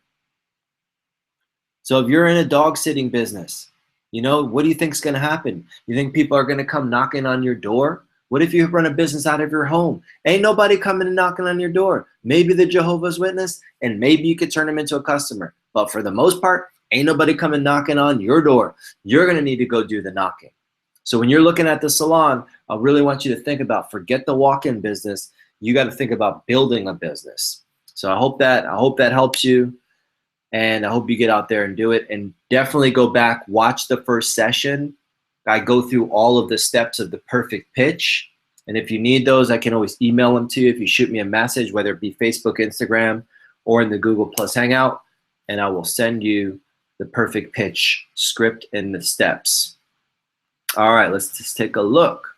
So if you're in a dog sitting business, you know, what do you think is going to happen? You think people are going to come knocking on your door? What if you run a business out of your home? Ain't nobody coming and knocking on your door. Maybe the Jehovah's Witness, and maybe you could turn them into a customer. But for the most part, ain't nobody coming knocking on your door. You're going to need to go do the knocking. So when you're looking at the salon, I really want you to think about, forget the walk-in business. You got to think about building a business. So I hope that helps you, and I hope you get out there and do it. And definitely go back, watch the first session. I go through all of the steps of the perfect pitch. And if you need those, I can always email them to you if you shoot me a message, whether it be Facebook, Instagram, or in the Google Plus Hangout, and I will send you the perfect pitch script and the steps. All right, let's just take a look.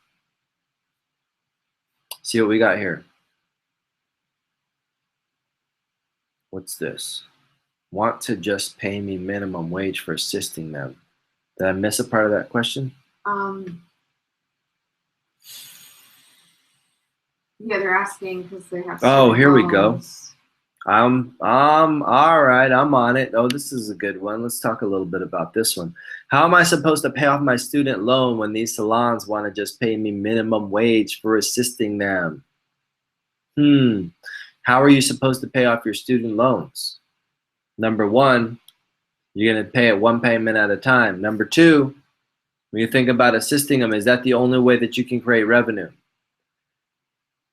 See what we got here. What's this? Want to just pay me minimum wage for assisting them. Did I miss a part of that question? Yeah, they're asking because they have. Oh, here we go. All right, I'm on it. Oh, this is a good one. Let's talk a little bit about this one. How am I supposed to pay off my student loan when these salons want to just pay me minimum wage for assisting them? How are you supposed to pay off your student loans? Number one, you're going to pay it one payment at a time. Number two, when you think about assisting them, is that the only way that you can create revenue?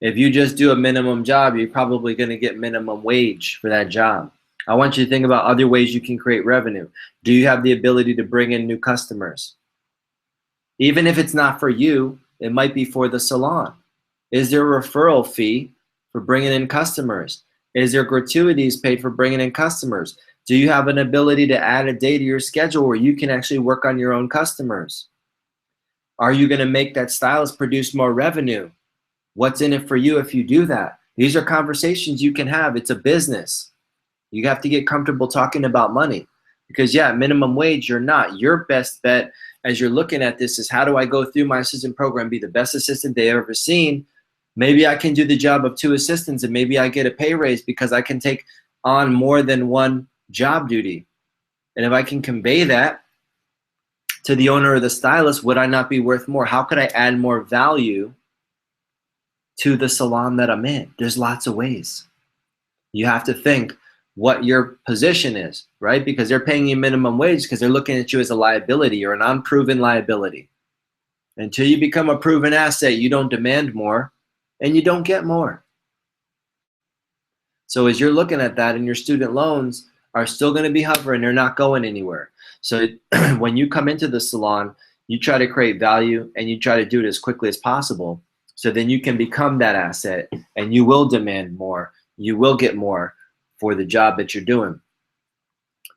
If you just do a minimum job, you're probably going to get minimum wage for that job. I want you to think about other ways you can create revenue. Do you have the ability to bring in new customers? Even if it's not for you, it might be for the salon. Is there a referral fee for bringing in customers? Is there gratuities paid for bringing in customers? Do you have an ability to add a day to your schedule where you can actually work on your own customers? Are you going to make that stylist produce more revenue? What's in it for you if you do that? These are conversations you can have. It's a business. You have to get comfortable talking about money, because yeah, minimum wage, you're not. Your best bet as you're looking at this is, how do I go through my assistant program, be the best assistant they've ever seen? Maybe I can do the job of 2 assistants, and maybe I get a pay raise because I can take on more than one job duty. And if I can convey that to the owner or the stylist, would I not be worth more? How could I add more value to the salon that I'm in? There's lots of ways. You have to think what your position is, right? Because they're paying you minimum wage because they're looking at you as a liability or an unproven liability. Until you become a proven asset, you don't demand more and you don't get more. So as you're looking at that, and your student loans are still going to be hovering, they're not going anywhere. So when you come into the salon, you try to create value and you try to do it as quickly as possible. So then you can become that asset and you will demand more. You will get more for the job that you're doing.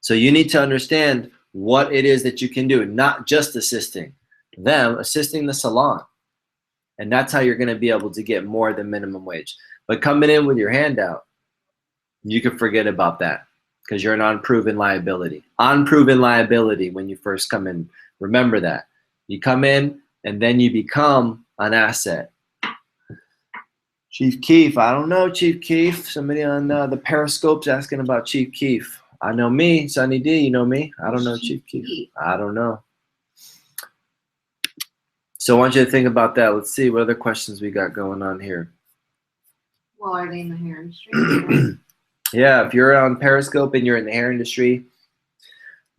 So you need to understand what it is that you can do, not just assisting them, assisting the salon. And that's how you're going to be able to get more than minimum wage. But coming in with your hand out, you can forget about that, because you're an unproven liability. Unproven liability when you first come in. Remember that. You come in and then you become an asset. Chief Keef, I don't know Chief Keef. Somebody on the Periscope's asking about Chief Keef. I know me, Sunny D, you know me. I don't know Chief Keef. I don't know. So I want you to think about that. Let's see what other questions we got going on here. Well, are they in the hair industry? Yeah, if you're on Periscope and you're in the hair industry,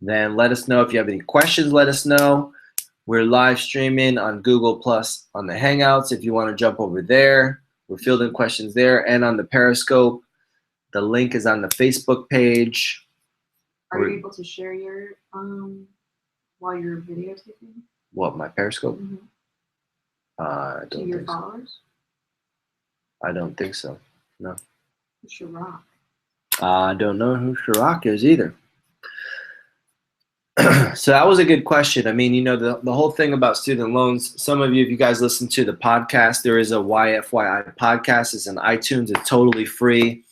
then let us know. If you have any questions, let us know. We're live streaming on Google Plus on the Hangouts. If you want to jump over there, we're fielding questions there, and on the Periscope. The link is on the Facebook page. Are you able to share your while you're videotaping? What, my Periscope? Mm-hmm. I To don't your think so. followers? I don't think so. No. You should rock. I don't know who Chirac is either. So that was a good question. I mean, you know, the whole thing about student loans, some of you, if you guys listen to the podcast, there is a YFYI podcast. It's on iTunes. It's totally free,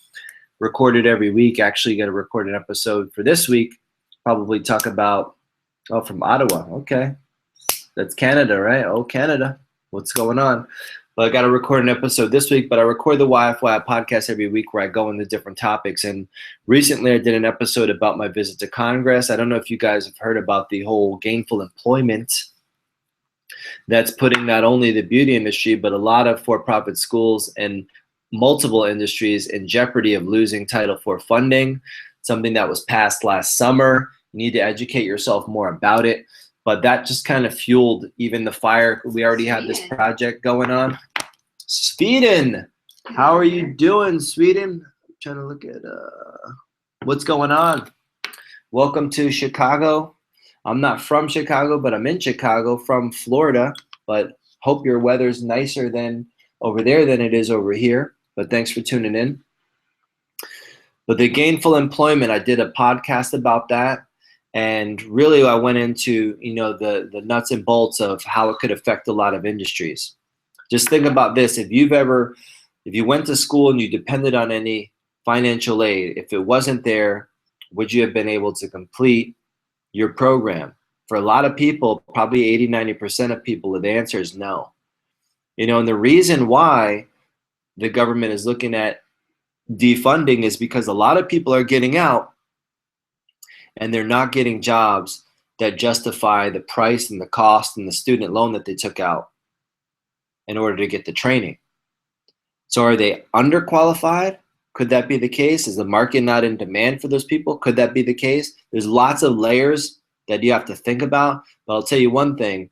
recorded every week. Actually, you got to record an episode for this week. Probably talk about, oh, from Ottawa. Okay. That's Canada, right? Oh, Canada. What's going on? Well, I got to record an episode this week, but I record the YFYI podcast every week where I go into different topics. And recently I did an episode about my visit to Congress. I don't know if you guys have heard about the whole gainful employment that's putting not only the beauty industry, but a lot of for-profit schools and multiple industries in jeopardy of losing Title IV funding, something that was passed last summer. You need to educate yourself more about it. But that just kind of fueled even the fire. We already had this project going on. Sweden, how are you doing, Sweden? I'm trying to look at what's going on. Welcome to Chicago. I'm not from Chicago, but I'm in Chicago from Florida. But hope your weather's nicer than over there than it is over here. But thanks for tuning in. But the gainful employment, I did a podcast about that. And really, I went into, you know, the nuts and bolts of how it could affect a lot of industries. Just think about this. If you went to school and you depended on any financial aid, if it wasn't there, would you have been able to complete your program? For a lot of people, probably 80, 90% of people, the answer is no. You know, and the reason why the government is looking at defunding is because a lot of people are getting out and they're not getting jobs that justify the price and the cost and the student loan that they took out in order to get the training. So are they underqualified? Could that be the case? Is the market not in demand for those people? Could that be the case? There's lots of layers that you have to think about, but I'll tell you one thing.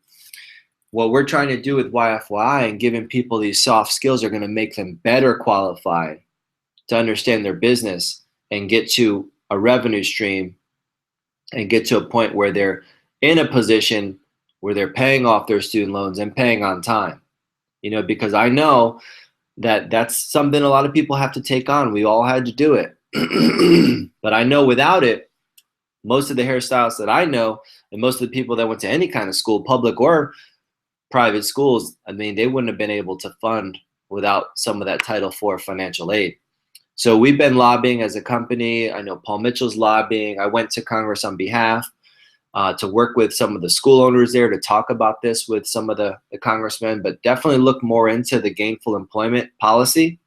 What we're trying to do with YFYI and giving people these soft skills are going to make them better qualified to understand their business and get to a revenue stream and get to a point where they're in a position where they're paying off their student loans and paying on time. You know, because I know that that's something a lot of people have to take on. We all had to do it. But I know without it, most of the hairstylists that I know and most of the people that went to any kind of school, public or private schools, I mean, they wouldn't have been able to fund without some of that Title IV financial aid. So we've been lobbying as a company. I know Paul Mitchell's lobbying. I went to Congress on behalf to work with some of the school owners there to talk about this with some of the congressmen, but definitely look more into the gainful employment policy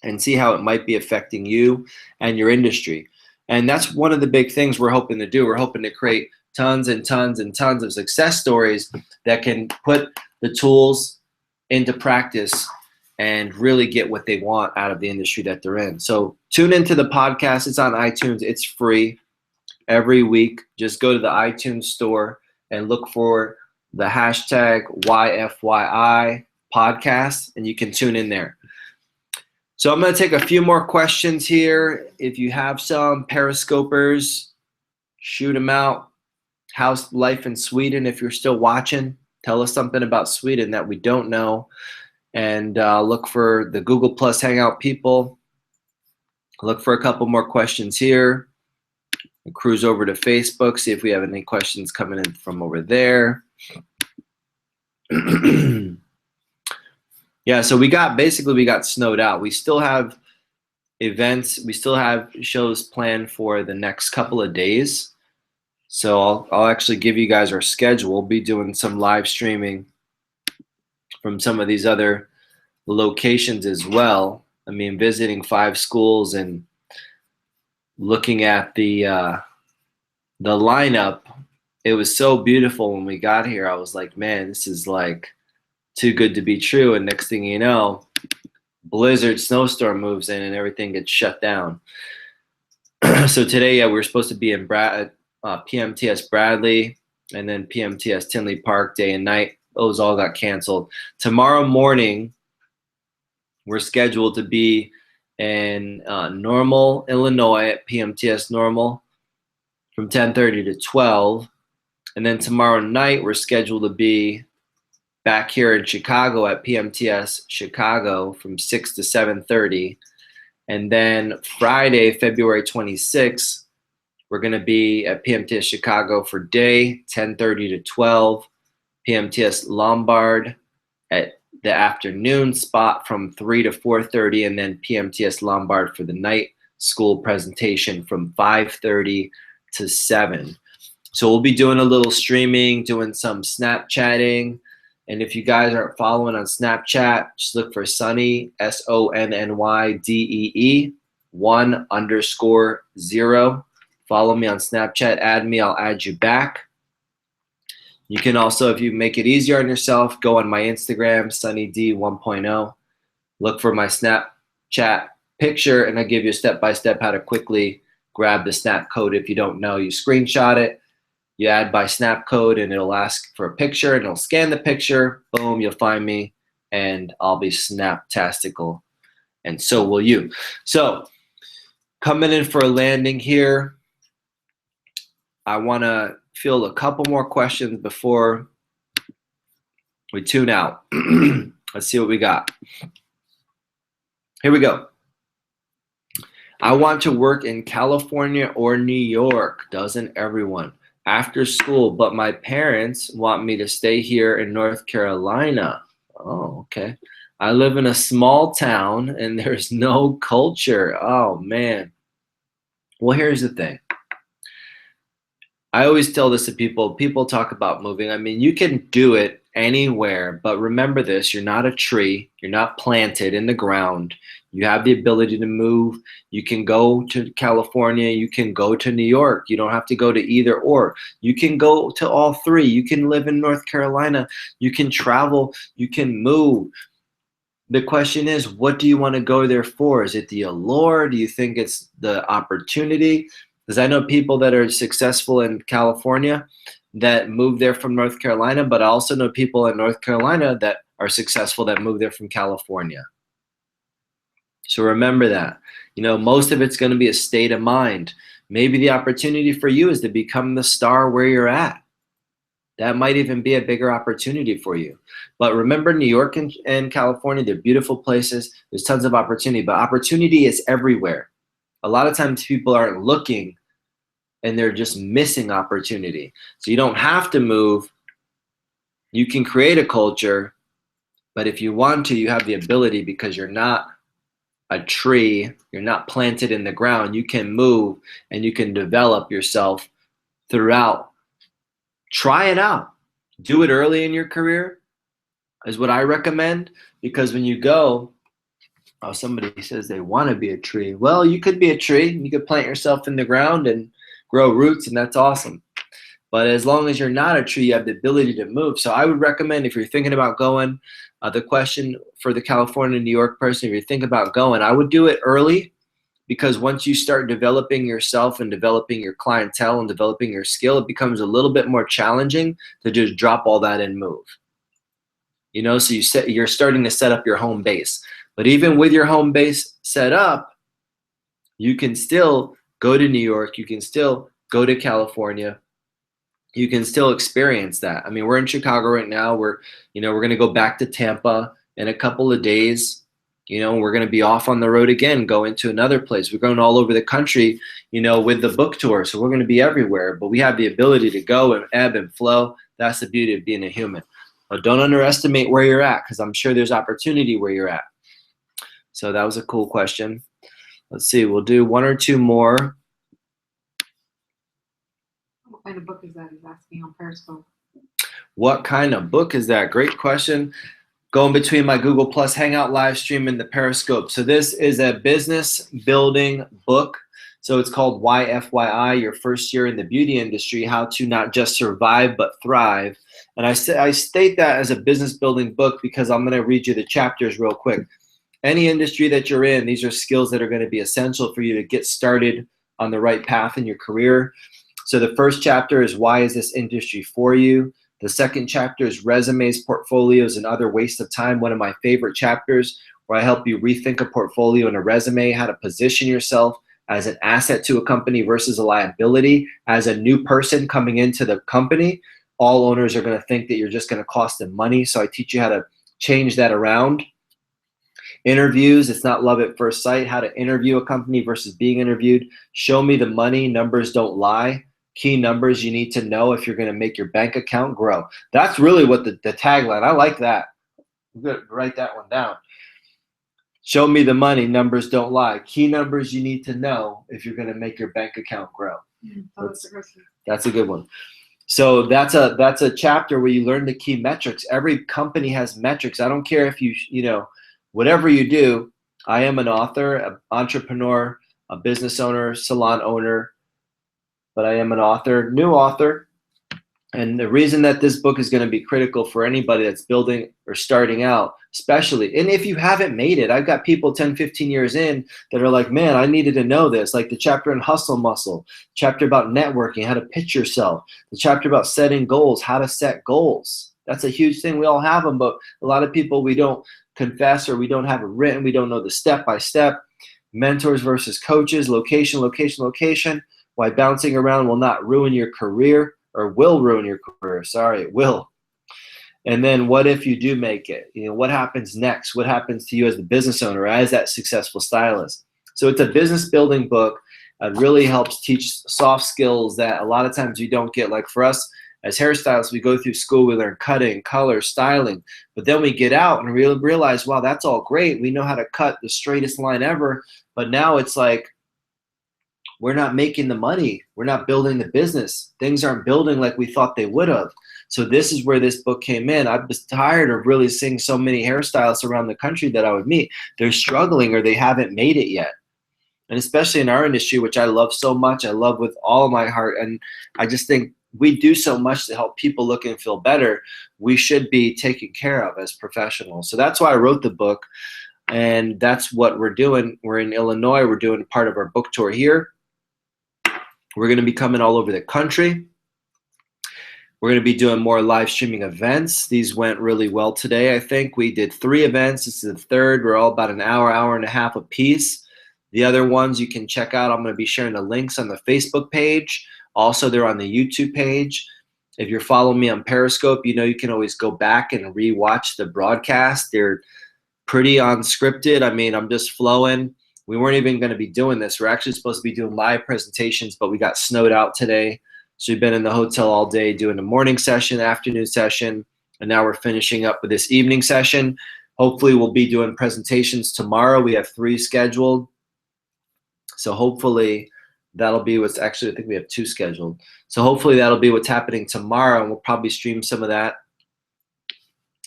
and see how it might be affecting you and your industry. And that's one of the big things we're hoping to do. We're hoping to create tons and tons and tons of success stories that can put the tools into practice and really get what they want out of the industry that they're in. So tune into the podcast. It's on iTunes. It's free every week. Just go to the iTunes store and look for the hashtag YFYI podcast, and you can tune in there. So I'm going to take a few more questions here. If you have some Periscopers, shoot them out. How's life in Sweden? If you're still watching, tell us something about Sweden that we don't know. And look for the Google Plus Hangout people. Look for a couple more questions here. We'll cruise over to Facebook, see if we have any questions coming in from over there. Yeah, so we got snowed out. We still have events. We still have shows planned for the next couple of days. So I'll actually give you guys our schedule. We'll be doing some live streaming from some of these other locations as well. I mean, visiting 5 schools and looking at the lineup. It was so beautiful when we got here. I was like, man, this is like too good to be true. And next thing you know, blizzard snowstorm moves in and everything gets shut down. So today, yeah, we were supposed to be in PMTS Bradley and then PMTS Tinley Park day and night. Those all got canceled. Tomorrow morning, we're scheduled to be in Normal, Illinois at PMTS Normal from 10:30 to 12. And then tomorrow night, we're scheduled to be back here in Chicago at PMTS Chicago from 6 to 7:30. And then Friday, February 26th, we're going to be at PMTS Chicago for day 10:30 to 12, PMTS Lombard at the afternoon spot from 3 to 4:30, and then PMTS Lombard for the night school presentation from 5:30 to 7. So we'll be doing a little streaming, doing some Snapchatting. And if you guys aren't following on Snapchat, just look for Sonny, SONNYDEE, 1_0. Follow me on Snapchat, add me, I'll add you back. You can also, if you make it easier on yourself, go on my Instagram, SonnyD 1.0. Look for my Snapchat picture, and I give you a step-by-step how to quickly grab the Snap code. If you don't know, you screenshot it, you add by Snap code, and it'll ask for a picture, and it'll scan the picture. Boom, you'll find me, and I'll be Snaptastical, and so will you. So coming in for a landing here, I want to field a couple more questions before we tune out. Let's see what we got. Here we go. I want to work in California or New York. Doesn't everyone? After school, but my parents want me to stay here in North Carolina. Oh, okay. I live in a small town and there's no culture. Oh, man. Well, here's the thing. I always tell this to people. People talk about moving. I mean, you can do it anywhere, but remember this, you're not a tree. You're not planted in the ground. You have the ability to move. You can go to California. You can go to New York. You don't have to go to either or. You can go to all three. You can live in North Carolina. You can travel. You can move. The question is, what do you want to go there for? Is it the allure? Do you think it's the opportunity? Because I know people that are successful in California that move there from North Carolina, but I also know people in North Carolina that are successful that move there from California. So remember that. You know, most of it's going to be a state of mind. Maybe the opportunity for you is to become the star where you're at. That might even be a bigger opportunity for you. But remember, New York and California, they're beautiful places. There's tons of opportunity, but opportunity is everywhere. A lot of times people aren't looking and they're just missing opportunity. So you don't have to move. You can create a culture, but if you want to, you have the ability because you're not a tree, you're not planted in the ground. You can move and you can develop yourself throughout. Try it out. Do it early in your career is what I recommend, because when you go, oh, somebody says they want to be a tree. Well, you could be a tree. You could plant yourself in the ground and grow roots, and that's awesome. But as long as you're not a tree, you have the ability to move. So I would recommend, if you're thinking about going, the question for the California, New York person, if you think about going, I would do it early, because once you start developing yourself and developing your clientele and developing your skill, it becomes a little bit more challenging to just drop all that and move. You know, so you're starting to set up your home base. But even with your home base set up, you can still go to New York. You can still go to California. You can still experience that. I mean, we're in Chicago right now. We're going to go back to Tampa in a couple of days. You know, we're going to be off on the road again, going to another place. We're going all over the country, you know, with the book tour. So we're going to be everywhere, but we have the ability to go and ebb and flow. That's the beauty of being a human. But don't underestimate where you're at, because I'm sure there's opportunity where you're at. So that was a cool question. Let's see. We'll do one or two more. What kind of book is that? He's asking on Periscope. What kind of book is that? Great question. Going between my Google Plus Hangout live stream and the Periscope. So this is a business building book. So it's called YFYI, Your First Year in the Beauty Industry, How to Not Just Survive But Thrive. And I state that as a business building book because I'm going to read you the chapters real quick. Any industry that you're in, these are skills that are going to be essential for you to get started on the right path in your career. So the first chapter is, why is this industry for you? The second chapter is resumes, portfolios, and other waste of time. One of my favorite chapters, where I help you rethink a portfolio and a resume, how to position yourself as an asset to a company versus a liability. As a new person coming into the company, all owners are going to think that you're just going to cost them money. So I teach you how to change that around. Interviews, it's not love at first sight. How to interview a company versus being interviewed. Show me the money. Numbers don't lie. Key numbers you need to know if you're going to make your bank account grow. That's really what the tagline. I like that. I'm going to write that one down. Show me the money. Numbers don't lie. Key numbers you need to know if you're going to make your bank account grow. That's a good one. So that's a chapter where you learn the key metrics. Every company has metrics. I don't care if you know, whatever you do. I am an author, an entrepreneur, a business owner, salon owner, but I am an author, new author. And the reason that this book is going to be critical for anybody that's building or starting out, especially, and if you haven't made it, I've got people 10, 15 years in that are like, man, I needed to know this. Like the chapter on hustle muscle, chapter about networking, how to pitch yourself, the chapter about setting goals, how to set goals. That's a huge thing. We all have them, but a lot of people, we don't confess or we don't have it written. We don't know the step-by-step. Mentors versus coaches, location, location, location. Why bouncing around will not ruin your career. Or will ruin your career. Sorry, it will. And then what if you do make it? You know, what happens next? What happens to you as the business owner, as that successful stylist? So it's a business building book. It really helps teach soft skills that a lot of times you don't get. Like for us as hairstylists, we go through school, we learn cutting, color, styling, but then we get out and realize, wow, that's all great. We know how to cut the straightest line ever, but now it's like, we're not making the money. We're not building the business. Things aren't building like we thought they would have. So this is where this book came in. I was tired of really seeing so many hairstylists around the country that I would meet. They're struggling or they haven't made it yet. And especially in our industry, which I love so much, I love with all of my heart. And I just think we do so much to help people look and feel better. We should be taken care of as professionals. So that's why I wrote the book. And that's what we're doing. We're in Illinois. We're doing part of our book tour here. We're going to be coming all over the country. We're going to be doing more live streaming events. These went really well today, I think. We did 3 events. This is the 3rd. We're all about an hour, hour and a half a piece. The other ones you can check out. I'm going to be sharing the links on the Facebook page. Also, they're on the YouTube page. If you're following me on Periscope, you know you can always go back and re-watch the broadcast. They're pretty unscripted. I mean, I'm just flowing. We weren't even going to be doing this. We're actually supposed to be doing live presentations, but we got snowed out today. So we've been in the hotel all day doing a morning session, afternoon session, and now we're finishing up with this evening session. Hopefully we'll be doing presentations tomorrow. We have 3 scheduled. So hopefully that'll be what's actually, I think we have 2 scheduled. So hopefully that'll be what's happening tomorrow, and we'll probably stream some of that.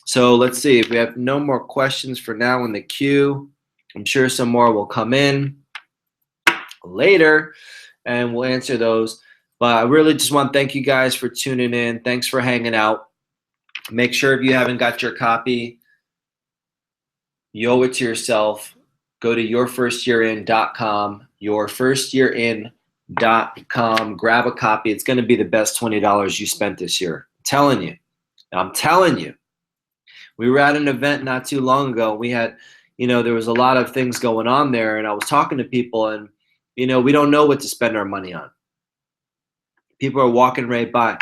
So let's see if we have no more questions for now in the queue. I'm sure some more will come in later and we'll answer those. But I really just want to thank you guys for tuning in. Thanks for hanging out. Make sure if you haven't got your copy, you owe it to yourself. Go to yourfirstyearin.com, yourfirstyearin.com. Grab a copy. It's going to be the best $20 you spent this year. I'm telling you. I'm telling you. We were at an event not too long ago. We had, you know, there was a lot of things going on there, and I was talking to people, and, you know, we don't know what to spend our money on. People are walking right by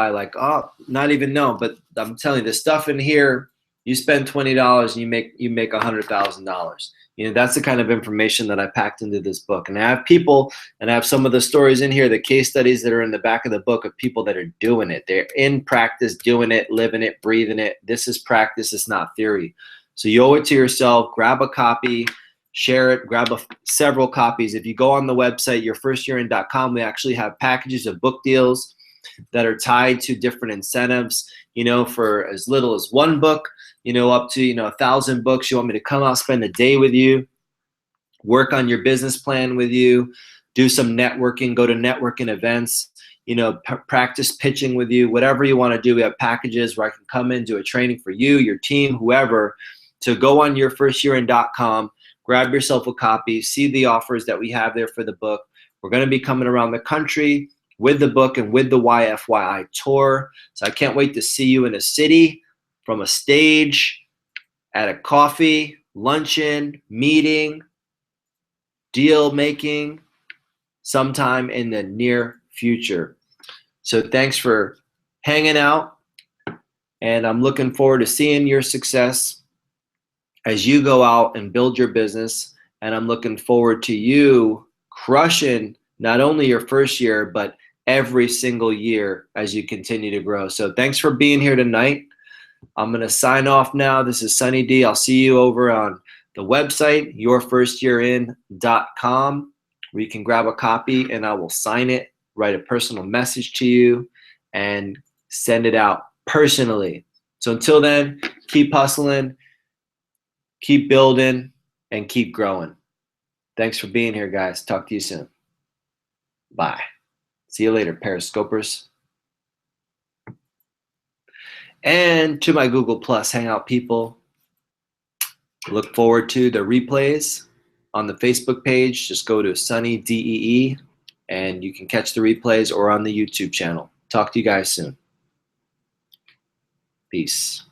like, oh, not even know. But I'm telling you, the stuff in here, you spend $20 and you make $100,000. You know, that's the kind of information that I packed into this book. And I have people, and I have some of the stories in here, the case studies that are in the back of the book of people that are doing it. They're in practice, doing it, living it, breathing it. This is practice. It's not theory. So you owe it to yourself. Grab a copy, share it, grab several copies. If you go on the website, yourfirstyearin.com, we actually have packages of book deals that are tied to different incentives, you know, for as little as 1 book, you know, up to, you know, 1,000 books. You want me to come out, spend a day with you, work on your business plan with you, do some networking, go to networking events, you know, practice pitching with you, whatever you want to do. We have packages where I can come in, do a training for you, your team, whoever. So go on yourfirstyearin.com, grab yourself a copy, see the offers that we have there for the book. We're going to be coming around the country with the book and with the YFYI tour. So I can't wait to see you in a city, from a stage, at a coffee, luncheon, meeting, deal making sometime in the near future. So thanks for hanging out, and I'm looking forward to seeing your success as you go out and build your business. And I'm looking forward to you crushing not only your first year, but every single year as you continue to grow. So thanks for being here tonight. I'm going to sign off now. This is Sunny D. I'll see you over on the website, yourfirstyearin.com, where you can grab a copy and I will sign it, write a personal message to you, and send it out personally. So until then, keep hustling, keep building, and keep growing. Thanks for being here, guys. Talk to you soon. Bye. See you later, Periscopers. And to my Google Plus Hangout people, look forward to the replays on the Facebook page. Just go to Sunny DEE and you can catch the replays, or on the YouTube channel. Talk to you guys soon. Peace.